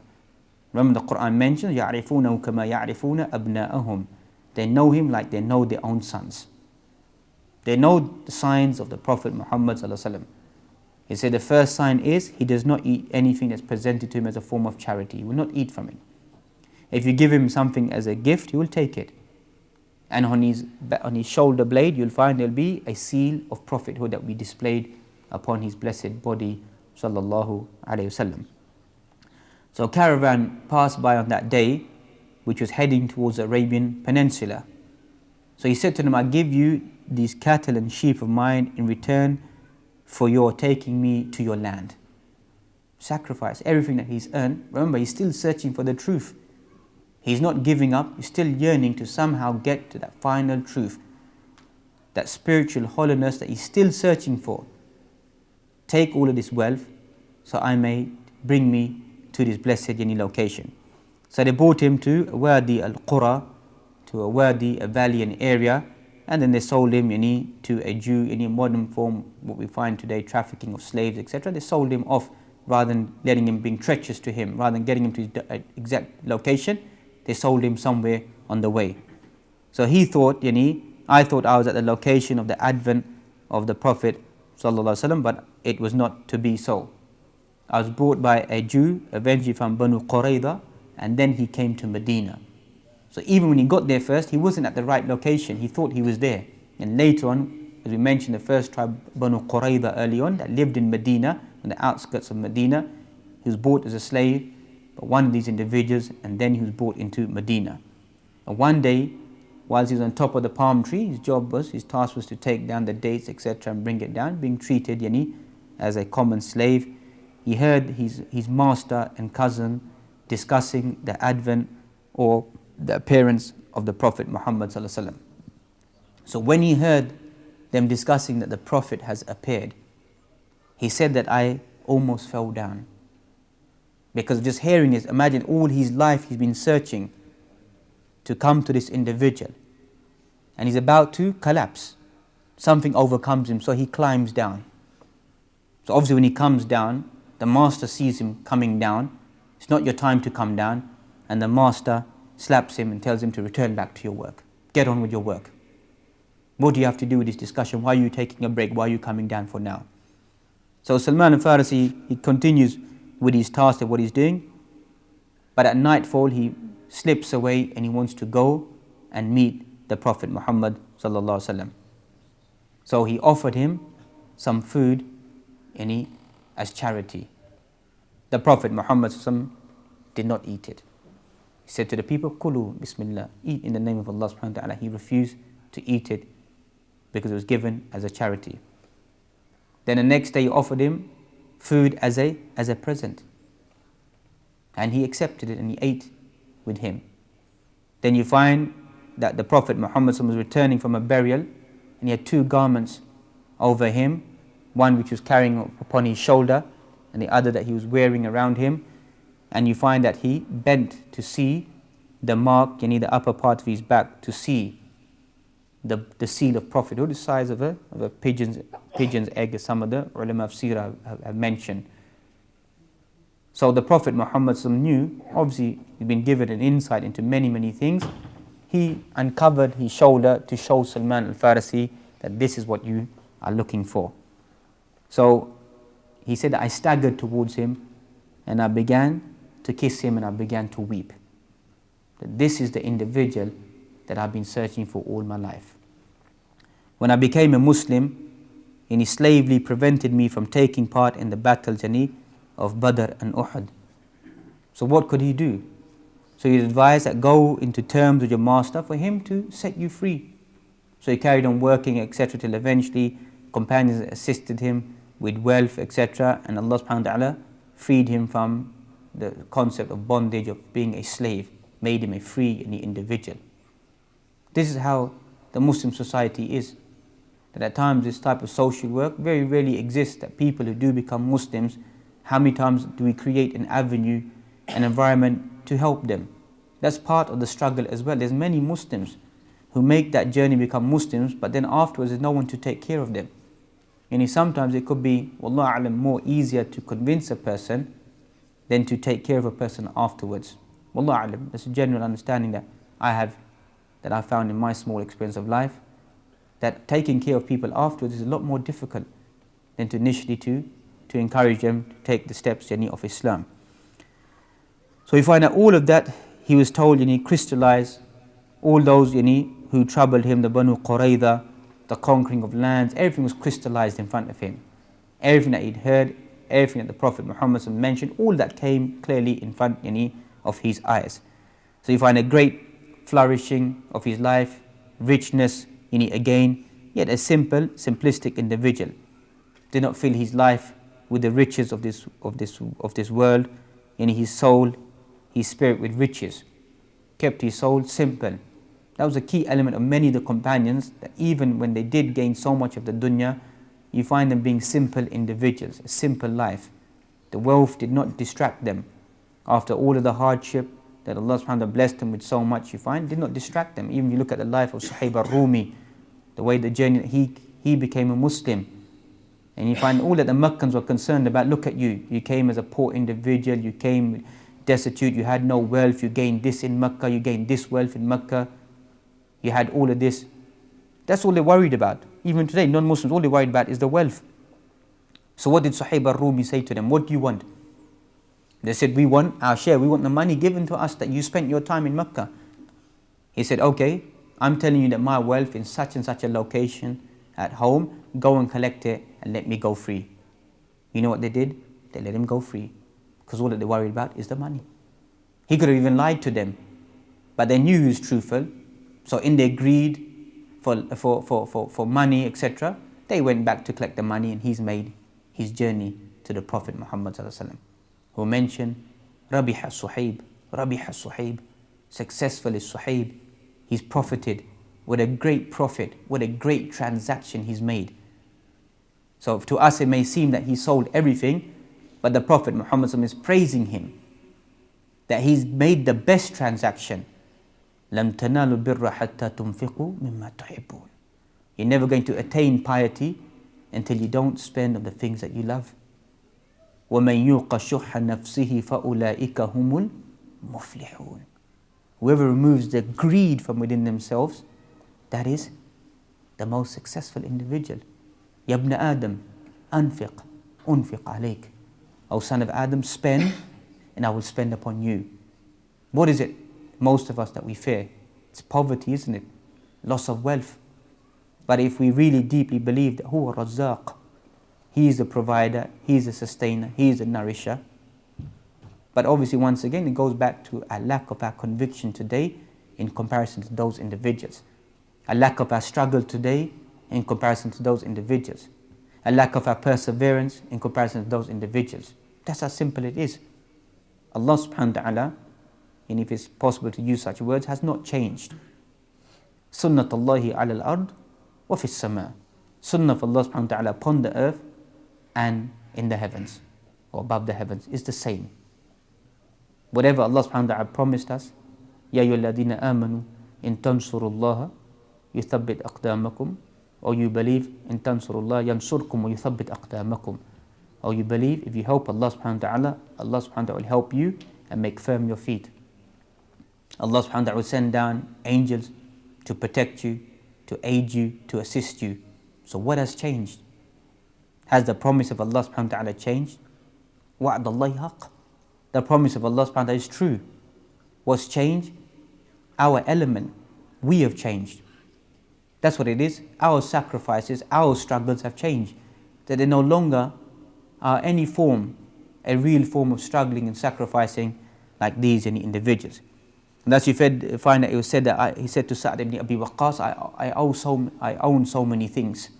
Speaker 2: Remember the Quran mentions, يَعْرِفُونَهُ كَمَا يَعْرِفُونَ أَبْنَاءَهُم. They know him like they know their own sons. They know the signs of the Prophet Muhammad sallallahu alaihi wasallam. He said the first sign is he does not eat anything that's presented to him as a form of charity. He will not eat from it. If you give him something as a gift, he will take it. And on his shoulder blade, you'll find there'll be a seal of prophethood that will be displayed upon his blessed body, sallallahu alaihi wasallam. So a caravan passed by on that day, which was heading towards the Arabian Peninsula. So he said to them, I give you these cattle and sheep of mine in return for your taking me to your land. Sacrifice everything that he's earned. Remember, he's still searching for the truth. He's not giving up. He's still yearning to somehow get to that final truth, that spiritual holiness that he's still searching for. Take all of this wealth so I may bring me to this blessed location. So they brought him to Wadi al-Qura, to a wadi, a valley, an area, and then they sold him to a Jew in a modern form, what we find today, trafficking of slaves, etc. They sold him off rather than letting him, being treacherous to him, rather than getting him to his exact location. They sold him somewhere on the way. So he thought, I thought I was at the location of the advent of the Prophet ﷺ, but it was not to be so. I was brought by a Jew, eventually from Banu Qurayza, and then he came to Medina. So even when he got there first, he wasn't at the right location. He thought he was there. And later on, as we mentioned, the first tribe, Banu Qurayza early on, that lived in Medina, on the outskirts of Medina, he was bought as a slave by one of these individuals, and then he was brought into Medina. And one day, whilst he was on top of the palm tree, his task was to take down the dates, etc., and bring it down, being treated as a common slave. He heard his master and cousin discussing the advent or the appearance of the Prophet Muhammad sallallahu alaihi wasallam. So when he heard them discussing that the Prophet has appeared, he said that I almost fell down. Because just hearing this, imagine all his life he's been searching to come to this individual. And he's about to collapse. Something overcomes him, so he climbs down. So obviously when he comes down, the master sees him coming down. It's not your time to come down. And the master slaps him and tells him to return back to your work. Get on with your work. What do you have to do with this discussion? Why are you taking a break? Why are you coming down for now? So Salman al-Farisi, he continues with his task of what he's doing. But at nightfall, he slips away and he wants to go and meet the Prophet Muhammad sallallahu alaihi wasallam. So he offered him some food as charity. The Prophet Muhammad sallallahu alaihi wasallam did not eat it. He said to the people, Kulu Bismillah, eat in the name of Allah subhanahu wa ta'ala. He refused to eat it because it was given as a charity. Then the next day he offered him food as a present. And he accepted it and he ate with him. Then you find that the Prophet Muhammad was returning from a burial and he had 2 garments over him, one which was carrying upon his shoulder and the other that he was wearing around him. And you find that he bent to see the mark, the upper part of his back, to see the seal of prophethood, the size of a pigeon's egg, as some of the ulama of seerah have mentioned. So the Prophet Muhammad knew, obviously he'd been given an insight into many things. He uncovered his shoulder to show Salman al-Farisi that this is what you are looking for. So he said that I staggered towards him and I began to kiss him and I began to weep. That this is the individual that I've been searching for all my life. When I became a Muslim, his slavery prevented me from taking part in the battles of Badr and Uhud. So what could he do? So he advised that go into terms with your master for him to set you free. So he carried on working, etc., till eventually companions assisted him with wealth, etc., and Allah subhanahu wa ta'ala freed him from the concept of bondage, of being a slave, made him a free individual. This is how the Muslim society is. That at times this type of social work very rarely exists, that people who do become Muslims, how many times do we create an avenue, an environment to help them, That's part of the struggle as well. There's many Muslims who make that journey, become Muslims, but then afterwards there's no one to take care of them. And sometimes it could be, wallahu alam, more easier to convince a person than to take care of a person afterwards. Wallahu alam, that's a general understanding that I found in my small experience of life, that taking care of people afterwards is a lot more difficult than to initially to encourage them to take the steps of Islam. So we find that all of that, he was told, crystallize all those who troubled him, the Banu Qurayza, the conquering of lands, everything was crystallized in front of him. Everything that he'd heard, everything that the Prophet Muhammad mentioned, all that came clearly in front of his eyes. So you find a great flourishing of his life, richness, again, yet a simple, simplistic individual. Did not fill his life with the riches of this world, his soul, his spirit with riches. Kept his soul simple. That was a key element of many of the companions, that even when they did gain so much of the dunya, you find them being simple individuals, a simple life. The wealth did not distract them. After all of the hardship that Allah subhanahu wa ta'ala blessed them with so much, you find, did not distract them. Even if you look at the life of Suhaib al-Rumi, the way the journey, he became a Muslim. And you find all that the Meccans were concerned about, look at you, you came as a poor individual, you came destitute, you had no wealth, you gained this in Mecca, you gained this wealth in Mecca, you had all of this. That's all they're worried about. Even today, non-Muslims, all they're worried about is the wealth. So what did Suhaib al-Rumi say to them? What do you want? They said, we want our share, we want the money given to us that you spent your time in Mecca. He said, okay, I'm telling you that my wealth in such and such a location at home, go and collect it and let me go free. You know what they did? They let him go free, because all that they're worried about is the money. He could have even lied to them, but they knew he was truthful. So in their greed for money, etc., they went back to collect the money, and he's made his journey to the Prophet Muhammad who mentioned, Rabiha Suhaib, successful is Suhaib. He's profited. What a great profit, what a great transaction he's made. So to us it may seem that he sold everything, but the Prophet Muhammad is praising him, that he's made the best transaction. لَمْ تَنَالُوا الْبِرَّ حَتَّى تُنْفِقُوا مِمَّا تُحِبُّونَ. You're never going to attain piety until you don't spend on the things that you love. وَمَنْ يُوقَ شُحَّ نَفْسِهِ فَأُولَٰئِكَ هُمُ الْمُفْلِحُونَ. Whoever removes the greed from within themselves, that is the most successful individual. Ya ibn Adam, anfiq, unfiq alayk. O son of Adam, spend, and I will spend upon you. What is it, most of us, that we fear? It's poverty, isn't it? Loss of wealth. But if we really deeply believe that Huwa Razzaq, He is the provider, He is the sustainer, He is the nourisher. But obviously, once again, it goes back to a lack of our conviction today in comparison to those individuals. A lack of our struggle today in comparison to those individuals. A lack of our perseverance in comparison to those individuals. That's how simple it is. Allah subhanahu wa ta'ala, and if it's possible to use such words, has not changed. Sunnatullahi ala al-ard wa fi as-sama. Sunnah of Allah subhanahu wa ta'ala upon the earth and in the heavens, or above the heavens, is the same. Whatever Allah subhanahu wa ta'ala promised us, Ya ayyuhalladhina amanu in tansurullaha yuthabbit aqdamakum, or you believe in tansurullah yansurkum wa yuthabbit aqdamakum, or you believe if you help Allah subhanahu wa ta'ala, Allah subhanahu wa ta'ala will help you and make firm your feet. Allah subhanahu wa ta'ala will send down angels to protect you, to aid you, to assist you. So what has changed? Has the promise of Allah subhanahu wa ta'ala changed? Wa'dallahi haqq. The promise of Allah subhanahu wa ta'ala is true. What's changed? Our element. We have changed. That's what it is. Our sacrifices, our struggles have changed. That there no longer are any form, a real form of struggling and sacrificing like these in the individuals. And as you find that it was said that he said to Sa'd ibn Abi Waqqas, I own so many things.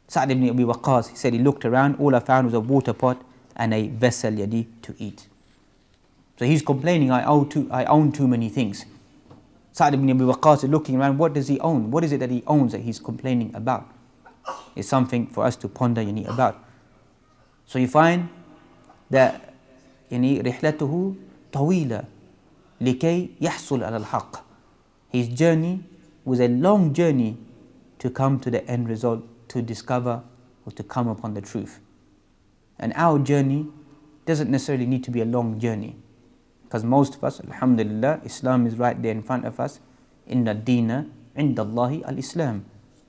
Speaker 2: Sa'd ibn Abi Waqqas, he said he looked around, all I found was a water pot and a vessel to eat. So he's complaining, I own too many things. Sa'd ibn Abi Waqqas is looking around, what does he own? What is it that he owns that he's complaining about? It's something for us to ponder about. So you find that رحلته طويلة. لكي يحصل على الحق. His journey was a long journey to come to the end result, to discover or to come upon the truth. And our journey doesn't necessarily need to be a long journey, because most of us, alhamdulillah, Islam is right there in front of us. Inna dina inda Allahi al-Islam.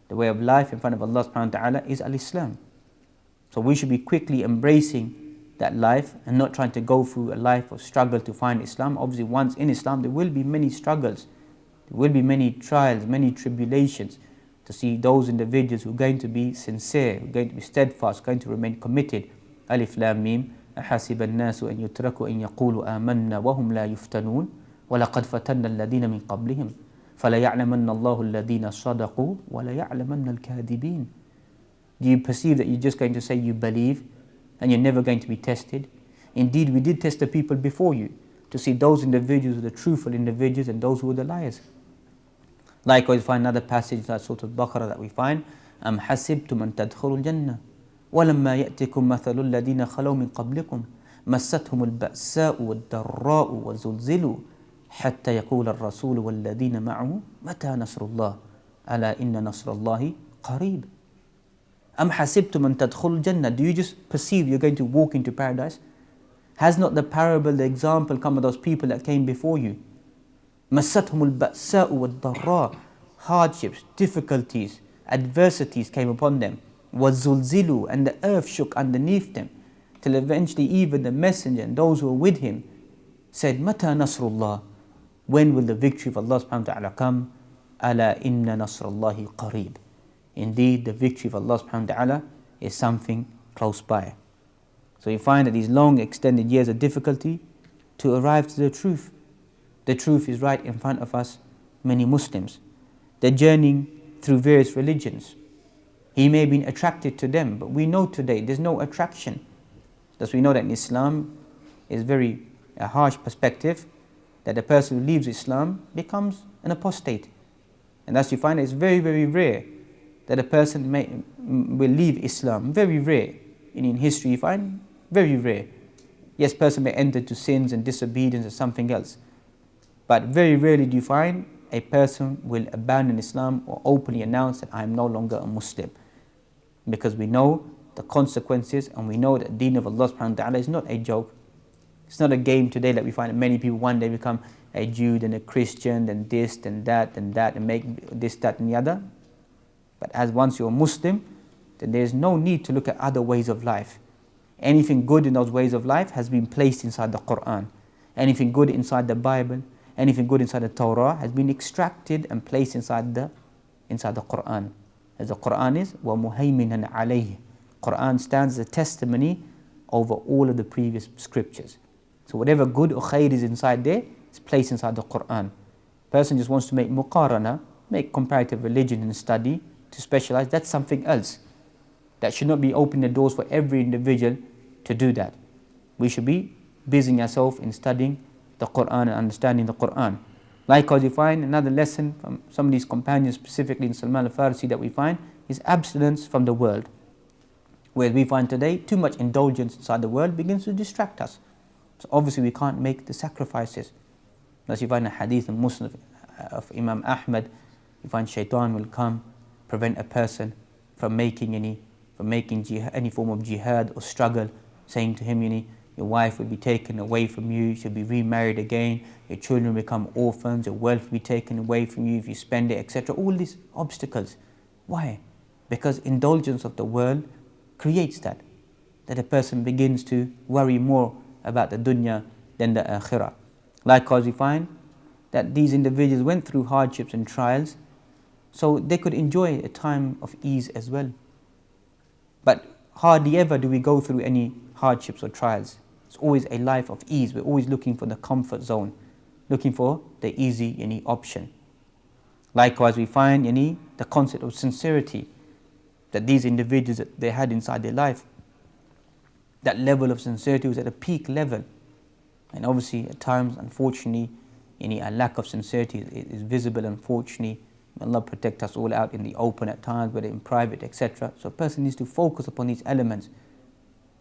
Speaker 2: The way of life in front of Allah subhanahu wa ta'ala is al-Islam. So we should be quickly embracing that life and not trying to go through a life of struggle to find Islam. Obviously, once in Islam, there will be many struggles. There will be many trials, many tribulations, to see those individuals who are going to be sincere, who are going to be steadfast, going to remain committed. Alif Lam Mim. أحسب الناس أن يتركوا أن يقولوا آمنا وهم لا يفتنون ولقد فتنا الذين من قبلهم فليعلمن الله الذين صدقوا وليعلمن الكاذبين. Do you perceive that you're just going to say you believe and you're never going to be tested? Indeed, we did test the people before you to see those individuals who are the truthful individuals and those who are the liars. Likewise, we find another passage like Surah Al-Baqarah that we find, أم حسبتم أن تدخلوا الجنة ولما يأتكم مثل الذين خلوا من قبلكم مستهم البأساء والضراء وزلزلوا حتى يقول الرسول والذين معه متى نصر الله ألا إن نصر الله قريب. أم حسبتم أن تدخلوا الجنة. Do you just perceive you're going to walk into paradise? Has not the parable, the example come of those people that came before you? مستهم البأساء والضراء. Hardships, difficulties, adversities came upon them. وَزُلْزِلُوا, and the earth shook underneath them, till eventually even the messenger and those who were with him said, مَتَى نَصْرُ اللَّهِ, when will the victory of Allah subhanahu wa ta'ala come? أَلَا إِنَّ نَصْرَ اللَّهِ قَرِيبٌ. Indeed, the victory of Allah subhanahu wa ta'ala is something close by. So you find that these long extended years of difficulty to arrive to the truth. The truth is right in front of us, many Muslims. They're journeying through various religions. He may have been attracted to them, but we know today there's no attraction. Thus we know that in Islam is very a harsh perspective, that a person who leaves Islam becomes an apostate. And thus you find it's very, very rare that a person will leave Islam. Very rare. In history you find very rare. Yes, person may enter to sins and disobedience or something else, but very rarely do you find a person will abandon Islam or openly announce that I am no longer a Muslim. Because we know the consequences, and we know that the deen of Allah subhanahu wa ta'ala is not a joke. It's not a game today that we find that many people one day become a Jew, then a Christian, then this, then that, and make this, that, and the other. But as once you're a Muslim, then there is no need to look at other ways of life. Anything good in those ways of life has been placed inside the Quran. Anything good inside the Bible, anything good inside the Torah has been extracted and placed inside the Quran. As the Quran is, وَمُهَيْمِنًا عَلَيْهِ. Quran stands as a testimony over all of the previous scriptures. So whatever good or khair is inside there is placed inside the Quran. Person just wants to make muqarana, make comparative religion and study, to specialize, that's something else. That should not be opening the doors for every individual to do that. We should be busying ourselves in studying the Quran and understanding the Quran. Likewise, you find another lesson from some of these companions, specifically in Salman al-Farsi, that we find is abstinence from the world. Where we find today, too much indulgence inside the world begins to distract us. So obviously we can't make the sacrifices. Thus you find a hadith in Muslim of Imam Ahmad, you find shaitan will come, prevent a person from making any form of jihad or struggle, saying to him, your wife will be taken away from you, she'll be remarried again, your children will become orphans, your wealth will be taken away from you if you spend it, etc. All these obstacles. Why? Because indulgence of the world creates that a person begins to worry more about the dunya than the akhirah. Likewise, we find that these individuals went through hardships and trials so they could enjoy a time of ease as well. But hardly ever do we go through any hardships or trials. It's always a life of ease. We're always looking for the comfort zone, looking for the easy option. Likewise, we find the concept of sincerity that these individuals that they had inside their life. That level of sincerity was at a peak level. And obviously, at times, unfortunately, a lack of sincerity is visible, unfortunately. May Allah protect us all out in the open at times, whether in private, etc. So a person needs to focus upon these elements.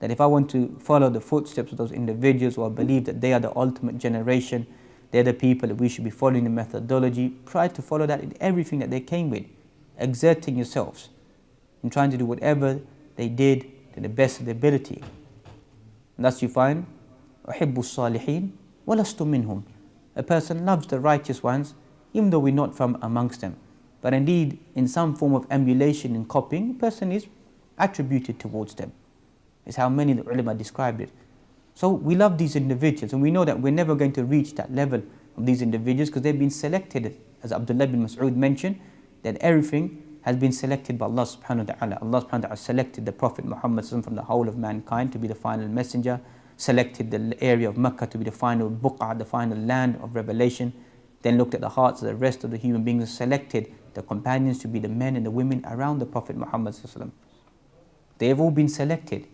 Speaker 2: That if I want to follow the footsteps of those individuals who I believe that they are the ultimate generation, they're the people that we should be following the methodology. Try to follow that in everything that they came with, exerting yourselves and trying to do whatever they did to the best of their ability. And thus you find, أحب الصالحين ولست منهم. A person loves the righteous ones, even though we're not from amongst them. But indeed, in some form of emulation and copying, a person is attributed towards them. It's how many of the ulama described it. So we love these individuals, and we know that we're never going to reach that level of these individuals because they've been selected, as Abdullah bin Mas'ud mentioned, that everything has been selected by Allah subhanahu wa ta'ala. Allah subhanahu wa ta'ala selected the Prophet Muhammad from the whole of mankind to be the final messenger, selected the area of Mecca to be the final buq'ah, the final land of revelation, then looked at the hearts of the rest of the human beings and selected the companions to be the men and the women around the Prophet Muhammad. They have all been selected.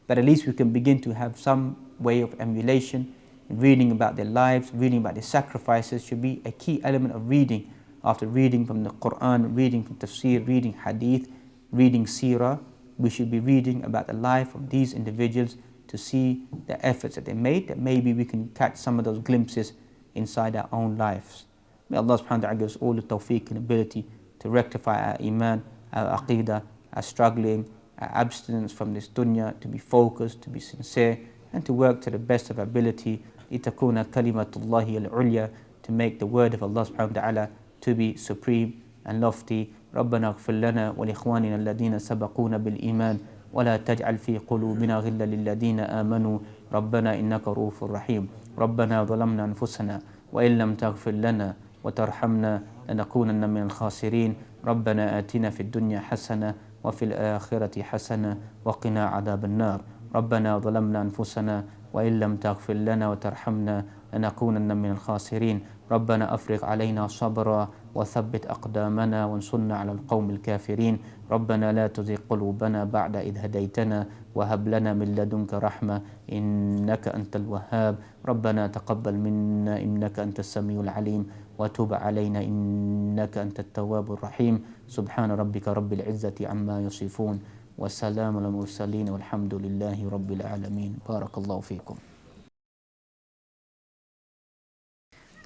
Speaker 2: But at least we can begin to have some way of emulation. Reading about their lives, reading about their sacrifices should be a key element of reading. After reading from the Quran, reading from tafsir, reading hadith, reading seerah, we should be reading about the life of these individuals to see the efforts that they made, that maybe we can catch some of those glimpses inside our own lives. May Allah subhanahu wa ta'ala give us all the tawfiq and ability to rectify our iman, our aqidah, our struggling, our abstinence from this dunya, to be focused, to be sincere, and to work to the best of our ability. لِتَكُونَ كَلِمَةُ اللَّهِ الْعُلْيَا, to make the word of Allah subhanahu wa ta'ala to be supreme and lofty. رَبَّنَا اغْفِرْ لَنَا وَلِإِخْوَانِنَا الَّذِينَ سَبَقُونَا بِالْإِيمَانِ وَلَا تَجْعَلْ فِي قُلُوبِنَا غِلًّا لِلَّذِينَ آمَنُوا رَبَّنَا إِنَّكَ رَءُوفٌ رَحِيمٌ رَبَّنَا ظَلَمْنَا أَنفُسَنَا وَإِن لَّمْ تَغْفِرْ لَنَا وَتَرْحَمْنَا لَنَكُونَنَّ مِنَ الْخَاسِرِينَ رَبَّنَا آتِنَا فِي الدُّنْيَا حَسَنَةً وفي الآخرة حسنة وقنا عذاب النار ربنا ظلمنا أنفسنا وإن لم تغفر لنا وترحمنا لنكونن من الخاسرين ربنا أفرغ علينا صبرا وثبت أقدامنا وانصرنا على القوم الكافرين ربنا لا تزغ قلوبنا بعد إذ هديتنا وهب لنا من لدنك رحمة إنك أنت الوهاب ربنا تقبل منا إنك أنت السميع العليم وتب علينا إنك أنت التواب الرحيم سبحان ربك رب العزة عما يصفون والسلام على المرسلين والحمد لله رب العالمين بارك الله فيكم.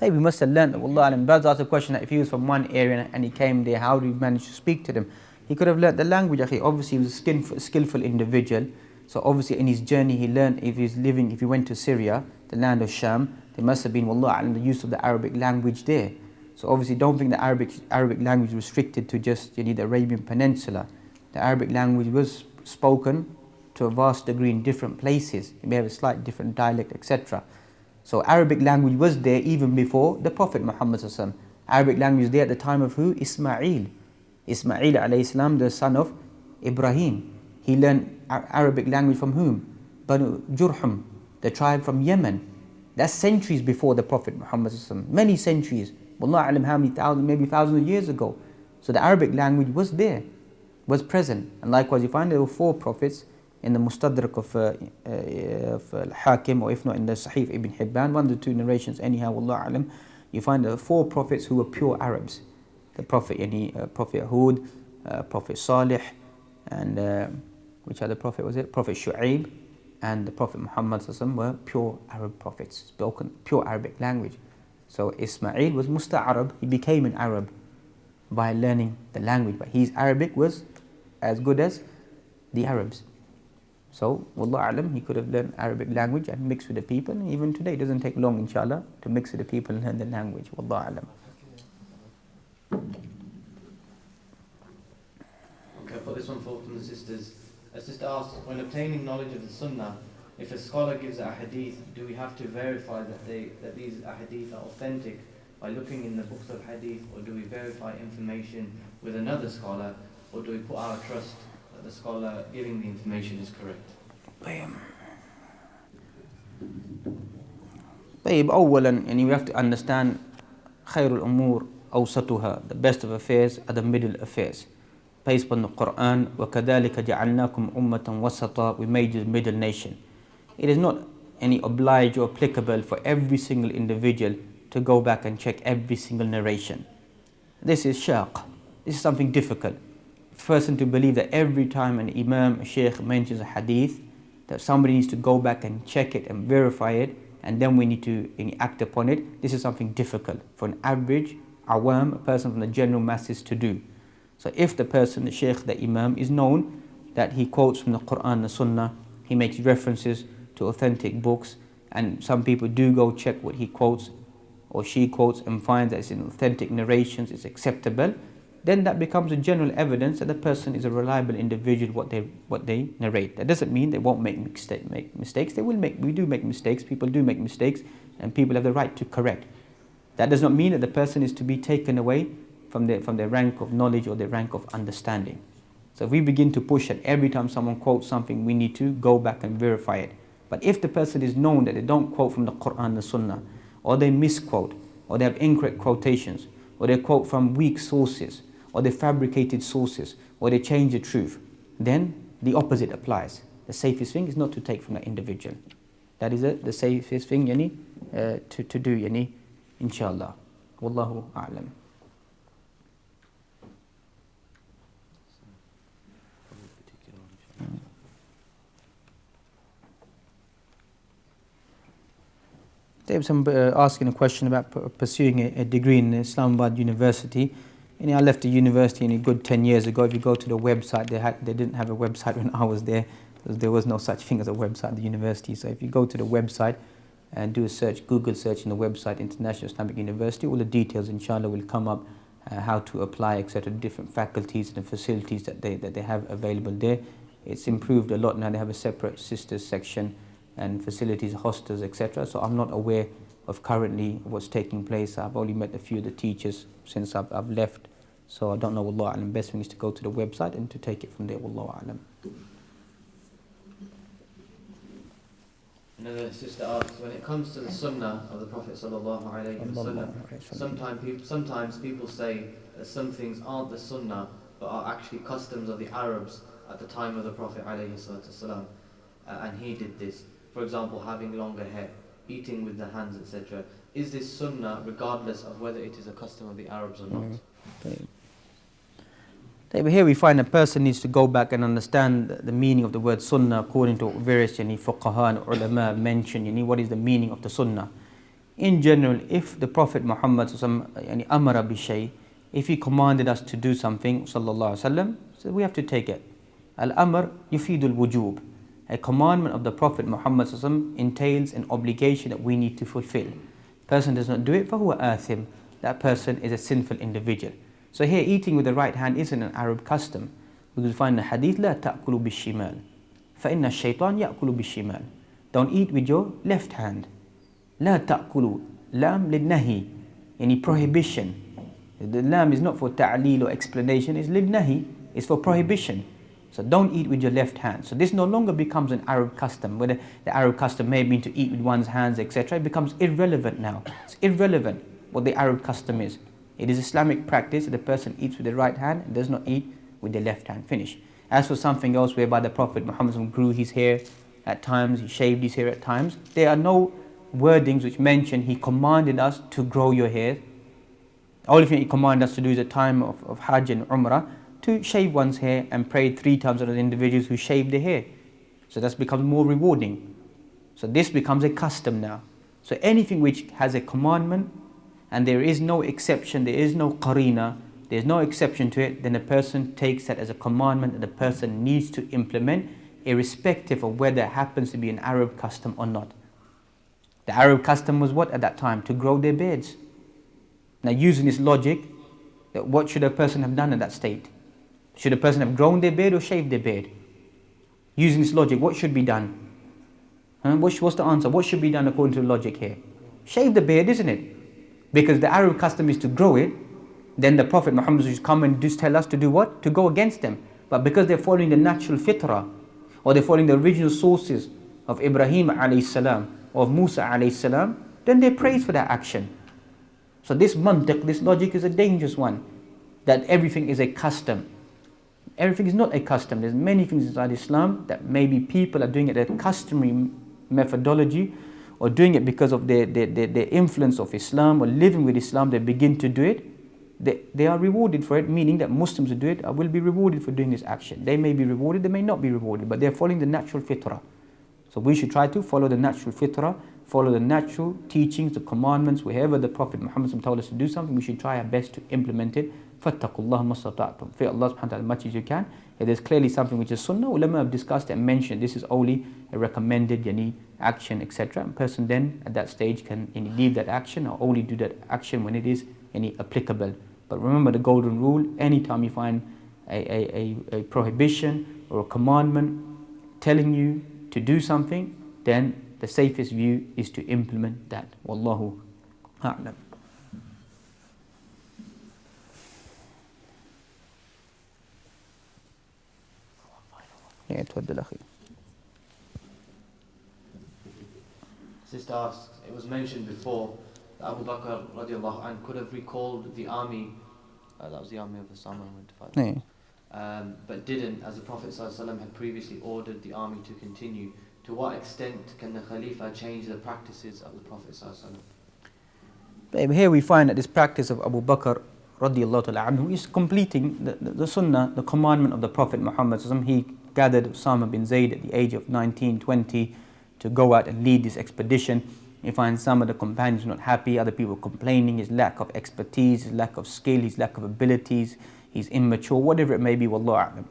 Speaker 2: We must have learned that, Wallah alam, Baz asked a question that if he was from one area and he came there, how do we manage to speak to them? He could have learned the language. Obviously he was a skillful individual, so obviously in his journey he learned, if he went to Syria, the land of Sham, there must have been, Wallah alam, the use of the Arabic language there. So obviously don't think the Arabic language restricted to just the Arabian Peninsula. The Arabic language was spoken to a vast degree in different places. It may have a slight different dialect, etc. So Arabic language was there even before the Prophet Muhammad sallallahu alaihi wasallam. Arabic language was there at the time of who? Ismail alayhi salam, the son of Ibrahim. He learned Arabic language from whom? Banu Jurhum, the tribe from Yemen. That's centuries before the Prophet Muhammad sallallahu alaihi wasallam. Many centuries. Wallah alam, how many thousands, maybe thousands of years ago. So the Arabic language was there, was present. And likewise you find there were 4 prophets in the Mustadrak of Al-Hakim, or if not in the Sahih Ibn Hibban, one of the 2 narrations anyhow, Wallah alam, you find there are 4 prophets who were pure Arabs. The Prophet, Prophet Hud, Prophet Salih, and which other prophet was it? Prophet Shu'aib, and the Prophet Muhammad were pure Arab prophets, spoken pure Arabic language. So Ismail was Musta'arab, he became an Arab by learning the language, but his Arabic was as good as the Arabs. So, Wallah alam, he could have learned Arabic language and mixed with the people. And even today, it doesn't take long, inshallah, to mix with the people and learn the language. Wallah alam.
Speaker 3: Okay, I'll put this one forward from the sisters. A sister asks, when obtaining knowledge of the Sunnah, if a scholar gives a hadith, do we have to verify that these hadith are authentic by looking in the books of hadith, or do we verify information with another scholar, or do we put our trust the scholar giving the information is correct?
Speaker 2: أولا, and you have to understand خير الأمور أوسطها, the best of affairs are the middle affairs, based on the Quran. وكذلك جعلناكم أمة وسطا, we made you the middle nation. It is not any obliged or applicable for every single individual to go back and check every single narration. This is shaq. This is something difficult. Person to believe that every time an imam, a sheikh mentions a hadith, that somebody needs to go back and check it and verify it and then we need to act upon it. This is something difficult for an average awam, a person from the general masses, to do. So if the person, the sheikh, the imam, is known that he quotes from the Quran, the Sunnah, he makes references to authentic books, and some people do go check what he quotes or she quotes and find that it's in authentic narrations, it's acceptable, then that becomes a general evidence that the person is a reliable individual, what they narrate. That doesn't mean they won't make mistakes. We do make mistakes, people do make mistakes, and people have the right to correct. That does not mean that the person is to be taken away from their rank of knowledge or their rank of understanding. So if we begin to push that every time someone quotes something, we need to go back and verify it. But if the person is known that they don't quote from the Quran, the Sunnah, or they misquote, or they have incorrect quotations, or they quote from weak sources, or they fabricated sources, or they change the truth, then the opposite applies. The safest thing is not to take from that individual. That is the safest thing to do, inshallah. Wallahu a'lam. There's some asking a question about pursuing a degree in Islamabad University. I left the university a good 10 years ago. If you go to the website, they didn't have a website when I was there. There was no such thing as a website at the university. So if you go to the website and do a search, Google search in the website, International Islamic University, all the details inshallah will come up, how to apply, etc., different faculties and facilities that they have available there. It's improved a lot now. They have a separate sisters section and facilities, hostels, etc. So I'm not aware of currently what's taking place. I've only met a few of the teachers since I've left. So I don't know, Wallahu A'lam. Best thing is to go to the website and to take it from there, Wallahu A'lam.
Speaker 3: Another sister asks, when it comes to the sunnah of the Prophet sallallahu alaihi wasallam, sometimes people say that some things aren't the sunnah but are actually customs of the Arabs at the time of the Prophet alaihi wasallam, and he did this. For example, having longer hair, eating with the hands, etc. Is this sunnah regardless of whether it is a custom of the Arabs or not?
Speaker 2: Here we find a person needs to go back and understand the meaning of the word sunnah according to various fuqaha and ulama mention what is the meaning of the sunnah. In general, if the Prophet Muhammad amara bi shay, if he commanded us to do something, sallallahu alaihi wasallam, so we have to take it. Al-amr yufidul wujub. A commandment of the Prophet Muhammad entails an obligation that we need to fulfill. Person does not do it, fahuwa athim. That person is a sinful individual. So here, eating with the right hand isn't an Arab custom. We will find the hadith, لا تأكلوا بالشمال فإن الشيطان يأكل بالشمال. Don't eat with your left hand. لا تأكلوا, lam للنهي, any prohibition. The lam is not for ta'leel or explanation, it's للنهي, it's for prohibition. So don't eat with your left hand. So this no longer becomes an Arab custom. Whether the Arab custom may have been to eat with one's hands, etc. It becomes irrelevant now. It's irrelevant what the Arab custom is. It is Islamic practice that the person eats with the right hand and does not eat with the left hand. Finish. As for something else whereby the Prophet Muhammad grew his hair at times, he shaved his hair at times, there are no wordings which mention he commanded us to grow your hair. The only thing he commanded us to do is a time of Hajj and Umrah, to shave one's hair and pray 3 times on the individuals who shave their hair. So that becomes more rewarding. So this becomes a custom now. So anything which has a commandment and there is no exception, there is no qarina, there is no exception to it, then the person takes that as a commandment that the person needs to implement, irrespective of whether it happens to be an Arab custom or not. The Arab custom was what at that time? To grow their beards. Now using this logic, that what should a person have done at that state? Should a person have grown their beard or shaved their beard? Using this logic, what should be done? What's the answer? What should be done according to the logic here? Shave the beard, isn't it? Because the Arab custom is to grow it, then the Prophet Muhammad will come and just tell us to do what? To go against them. But because they're following the natural fitrah, or they're following the original sources of Ibrahim alayhi salam, or of Musa alayhi salam, then they're praised for that action. So this mantiq, this logic is a dangerous one, that everything is a custom. Everything is not a custom. There's many things inside Islam that maybe people are doing it at a customary methodology, or doing it because of their influence of Islam or living with Islam, they begin to do it. They are rewarded for it, meaning that Muslims who do it will be rewarded for doing this action. They may be rewarded, they may not be rewarded, but they're following the natural fitrah. So we should try to follow the natural fitrah follow the natural teachings, the commandments, wherever the Prophet Muhammad told us to do something, we should try our best to implement it. فَاتَّقُوا اللَّهَ مَسْتَطَعْتُمْ. Fear Allah subhanahu wa ta'ala as much as you can. If there's clearly something which is sunnah, ulama have discussed and mentioned this is only a recommended action, etc. A person then at that stage can leave that action or only do that action when it is applicable. But remember the golden rule, anytime you find a prohibition or a commandment telling you to do something, then the safest view is to implement that. Wallahu a'lam.
Speaker 3: Sister asks, it was mentioned before that Abu Bakr radiallahu anh could have recalled the army, that was the army of Osama who went to fight, but didn't, as the Prophet ﷺ had previously ordered the army to continue. To what extent can the Khalifa change the practices of the Prophet ﷺ?
Speaker 2: Here we find that this practice of Abu Bakr radiallahu ta'ala anhu is completing the sunnah, the commandment of the Prophet Muhammad. He gathered Usama bin Zayd at the age of 19, 20 to go out and lead this expedition. You find some of the companions not happy, other people complaining, his lack of expertise, his lack of skill, his lack of abilities, he's immature, whatever it may be, wallahu a'lam.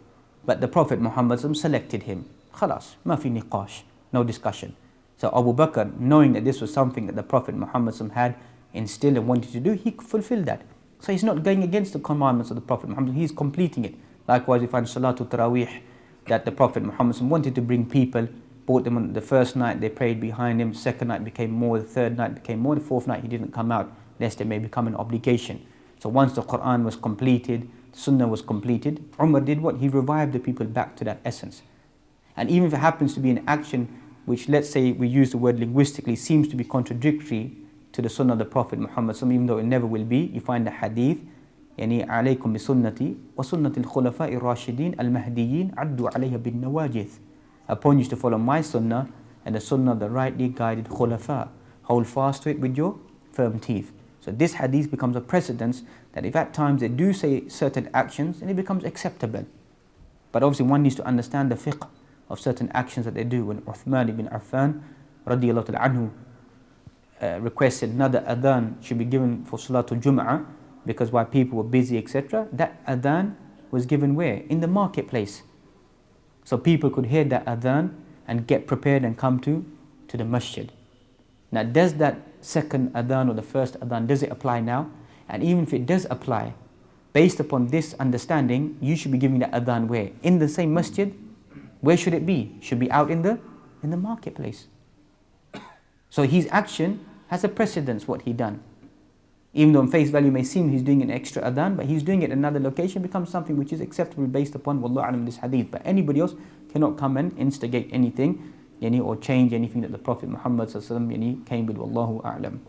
Speaker 2: But the Prophet Muhammad selected him. Khalas, ma fi niqash, no discussion. So Abu Bakr, knowing that this was something that the Prophet Muhammad had instilled and wanted to do, he fulfilled that. So he's not going against the commandments of the Prophet Muhammad, he's completing it. Likewise, we find Salatul Taraweeh, that the Prophet Muhammad wanted to bring people, brought them on the first night, they prayed behind him, second night became more, the third night became more, the fourth night he didn't come out, lest it may become an obligation. So once the Quran was completed, Sunnah was completed, Umar did what? He revived the people back to that essence. And even if it happens to be an action which, let's say we use the word linguistically, seems to be contradictory to the Sunnah of the Prophet Muhammad, even though it never will be, you find the hadith, يعني عليكم بسنتي وسنة الخلفاء الراشدين المهديين عدوا عليها بالنواجذ. Upon you to follow my sunnah and the sunnah of the rightly guided khulafa. Hold fast to it with your firm teeth. So this hadith becomes a precedence that if at times they do say certain actions, then it becomes acceptable. But obviously one needs to understand the fiqh of certain actions that they do. When Uthman ibn Affan radiallahu anhu requested another adhan should be given for Salatul Jum'ah, because while people were busy, etc., that adhan was given where? In the marketplace. So people could hear that adhan and get prepared and come to the masjid. Now does that second adhan or the first adhan, does it apply now? And even if it does apply, based upon this understanding, you should be giving that adhan where? In the same masjid. Where should it be? Should be out in the marketplace. So his action has a precedence, what he done. Even though on face value may seem he's doing an extra adhan, but he's doing it in another location, becomes something which is acceptable based upon wallahu alam this hadith. But anybody else cannot come and instigate anything, or change anything that the Prophet Muhammad came with, wallahu a'lam.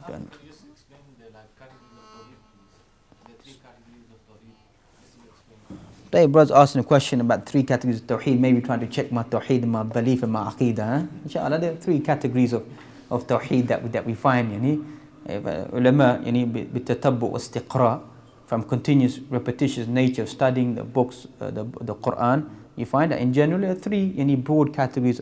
Speaker 4: Could you just explain the categories of Tawheed, please? The three categories of Tawheed. Just to explain.
Speaker 2: Today, brother's asking a question about three categories of Tawheed, maybe trying to check my Tawheed and my belief and my Aqidah. Inshallah, there are three categories of Tawheed that we find. Ulama, بالتتبع واستقراء, from continuous repetitious nature of studying the books, the Quran, you find that in general there are three broad categories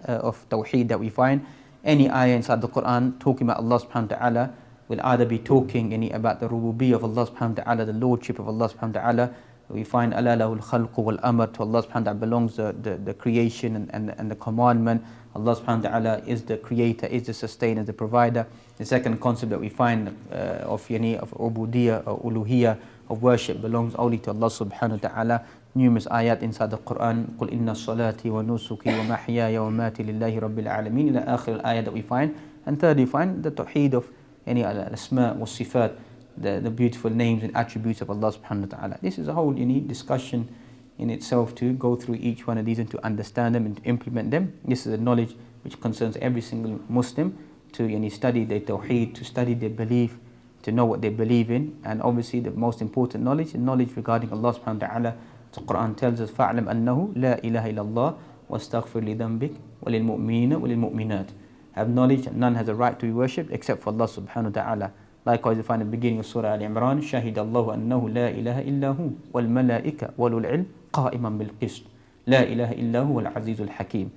Speaker 2: of Tawheed that we find. Any ayah inside the Quran talking about Allah subhanahu wa ta'ala will either be talking about the rububiyyah of Allah subhanahu wa ta'ala, the lordship of Allah subhanahu wa ta'ala. We find ala lahul khalqu wal amr, to Allah subhanahu wa ta'ala belongs the creation and the commandment. Allah subhanahu wa ta'ala is the creator, is the sustainer, the provider. The second concept that we find of ubudiyyah or uluhiyyah, of worship, belongs only to Allah subhanahu wa ta'ala. Numerous ayat inside the Quran, قُلْ إِنَّ الصَّلَاةِ وَنُسُكِي وَمَحْيَايَ وَمَمَاتِي لِلَّهِ رَبِّ الْعَالَمِينَ, ila akhir ayat that we find. And thirdly, we find the tawheed of al-asma' wa sifat, the beautiful names and attributes of Allah subhanahu wa ta'ala. This is a whole discussion in itself to go through each one of these and to understand them and to implement them. This is a knowledge which concerns every single Muslim, to study their tawheed, to study their belief, to know what they believe in. And obviously the most important knowledge is knowledge regarding Allah subhanahu wa ta'ala. The Quran tells us, فَاعْلَمْ أَنَّهُ لَا إِلَهَ إِلَّا اللَّهِ وَاسْتَغْفِرْ لِذَنْبِكَ وَلِلْمُؤْمِنِينَ وَلِلْمُؤْمِنَاتِ. Have knowledge that none has a right to be worshipped except for Allah subhanahu wa ta'ala. Likewise, you find at the beginning of Surah Al-Imran, شَهِدَ اللَّهُ أَنَّهُ لَا إِلَهَ إِلَّا هُ وَالْمَلَائِكَةُ وَأُولُو الْعِلْمِ قَائِمًا بِالْقِسْطِ لَا إِلَهَ إِلَّا هُوَ الْعَزِيزُ الْحَكِيمُ.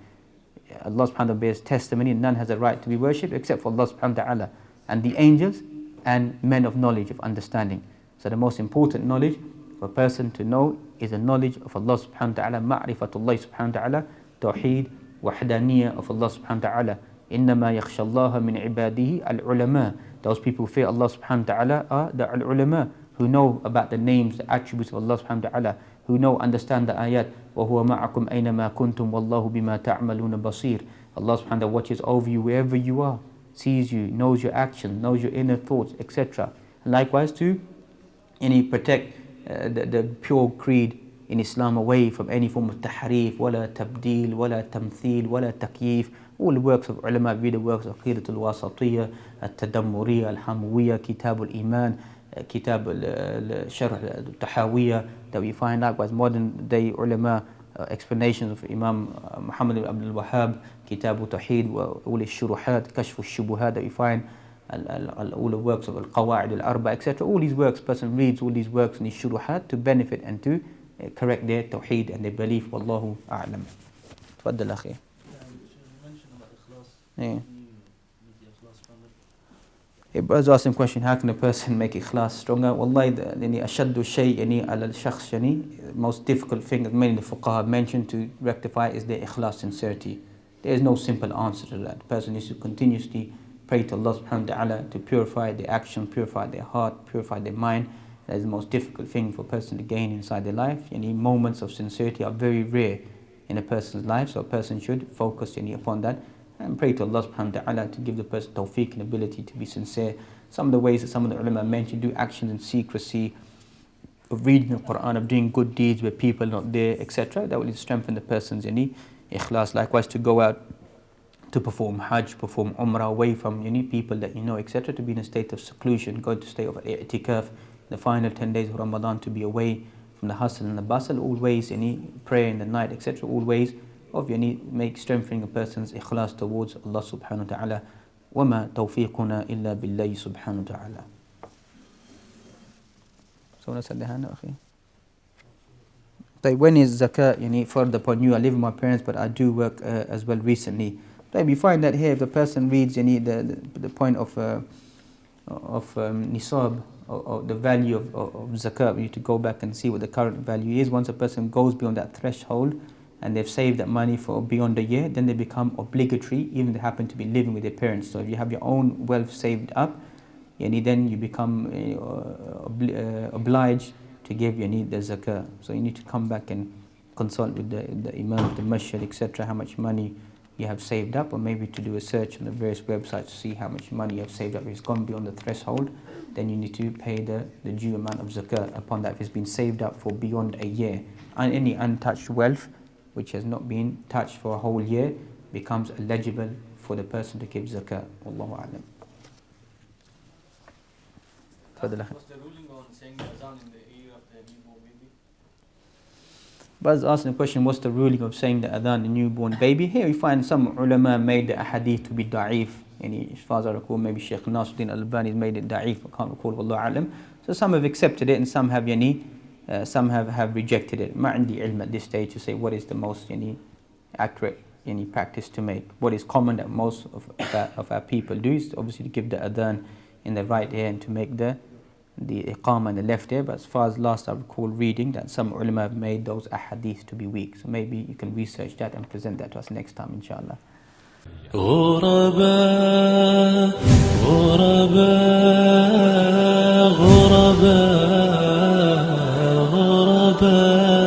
Speaker 2: Allah subhanahu wa ta'ala bears testimony, none has a right to be worshipped except for Allah subhanahu wa ta'ala, and the angels and men of knowledge, of understanding. So the most important knowledge for a person to know is the knowledge of Allah subhanahu wa ta'ala, ma'rifatullah subhanahu wa ta'ala, Tawheed, wahdaniyah of Allah subhanahu wa ta'ala. إِنَّمَا يَخْشَى اللَّهَ مِنْ عِبَادِهِ الْعُلَمَاء. Those people who fear Allah subhanahu wa ta'ala are the al-ulama, who know about the names, the attributes of Allah subhanahu wa ta'ala, who know, understand the ayat. وَهُوَ مَعَكُمْ أَيْنَمَا كُنْتُمْ وَاللَّهُ بِمَا تَعْمَلُونَ بَصِيرٌ. Allah subhanahu wa ta'ala watches over you wherever you are, sees you, knows your actions, knows your inner thoughts, etc. And likewise to protect the pure creed in Islam away from any form of tahrif, wala tabdeel, wala tamthil, wala takyif. All the works of ulama, read the works of Aqidatul Wasatiyya, Al-Tadammuriyya, Al-Hamawiyya, Kitab al-Iman, Kitab al-Sharh al-Tahawiyya, that we find likewise modern day ulama explanations of Imam Muhammad ibn Abdul Wahhab, Kitab al-Tawheed, all his shuruhat, Kashf al-Shubuhat, that we find all the works of Al-Qawa'id al-Arba, etc. All these works, person reads all these works in his shuruhat to benefit and to correct their Tawheed and their belief. Wallahu a'lam. Tfaddal akhi. Yeah. I was asking a question, how can a person make ikhlas stronger? Wallahi, ashaddu shay ala al-shakhs, most difficult thing that many of the fuqaha mentioned to rectify is their ikhlas, sincerity. There is no simple answer to that. The person needs to continuously pray to Allah subhanahu wa ta'ala to purify their action, purify their heart, purify their mind. That is the most difficult thing for a person to gain inside their life. Any moments of sincerity are very rare in a person's life, so a person should focus upon that and pray to Allah subhanahu wa ta'ala to give the person tawfiq and ability to be sincere. Some of the ways that some of the ulama mentioned, do actions in secrecy, of reading the Quran, of doing good deeds where people are not there, etc. That will strengthen the person's ikhlas. Likewise, to go out to perform hajj, perform umrah away from people that you know, etc. To be in a state of seclusion, go to state of i'tikaf, the final 10 days of Ramadan, to be away from the hustle and the bustle, all ways, prayer in the night, etc. All ways of make strengthening a person's ikhlas towards Allah subhanahu wa ta'ala. وَمَا تَوْفِيقُنَا إِلَّا بِاللَّهِ سُبْحَانَهُ وَتَعَالَى. Someone said the hand, akhi. When is zakat further upon you? I live with my parents, but I do work as well recently. We find that here, if the person reads the point of nisab, or the value of zakat, we need to go back and see what the current value is. Once a person goes beyond that threshold and they've saved that money for beyond a year, then they become obligatory, even if they happen to be living with their parents. So if you have your own wealth saved up, then you become obliged to give the zakah. So you need to come back and consult with the imam of the masjid, etc., how much money you have saved up, or maybe to do a search on the various websites to see how much money you have saved up. If it's gone beyond the threshold, then you need to pay the due amount of zakah upon that. If it's been saved up for beyond a year, and any untouched wealth which has not been touched for a whole year becomes eligible for the person to give zakah. Wallahu a'lam.
Speaker 4: What's the ruling on saying the azan in the ear of the newborn baby?
Speaker 2: Baz asking the question, what's the ruling of saying the adhan, the newborn baby? Here we find some ulama made the ahadith to be da'if. As far as I recall, maybe Shaykh Nasruddin al-Albani has made it da'if, I can't recall, wallahu a'lam. So some have accepted it and some have have rejected it. Ma'indi ilm at this stage to say what is the most accurate practice to make. What is common that most of our people do is obviously to give the adhan in the right ear and to make the iqamah in the left ear. But as far as last I recall reading, that some ulama have made those ahadith to be weak. So maybe you can research that and present that to us next time, inshallah.
Speaker 1: غرباء غرباء غرباء غرباء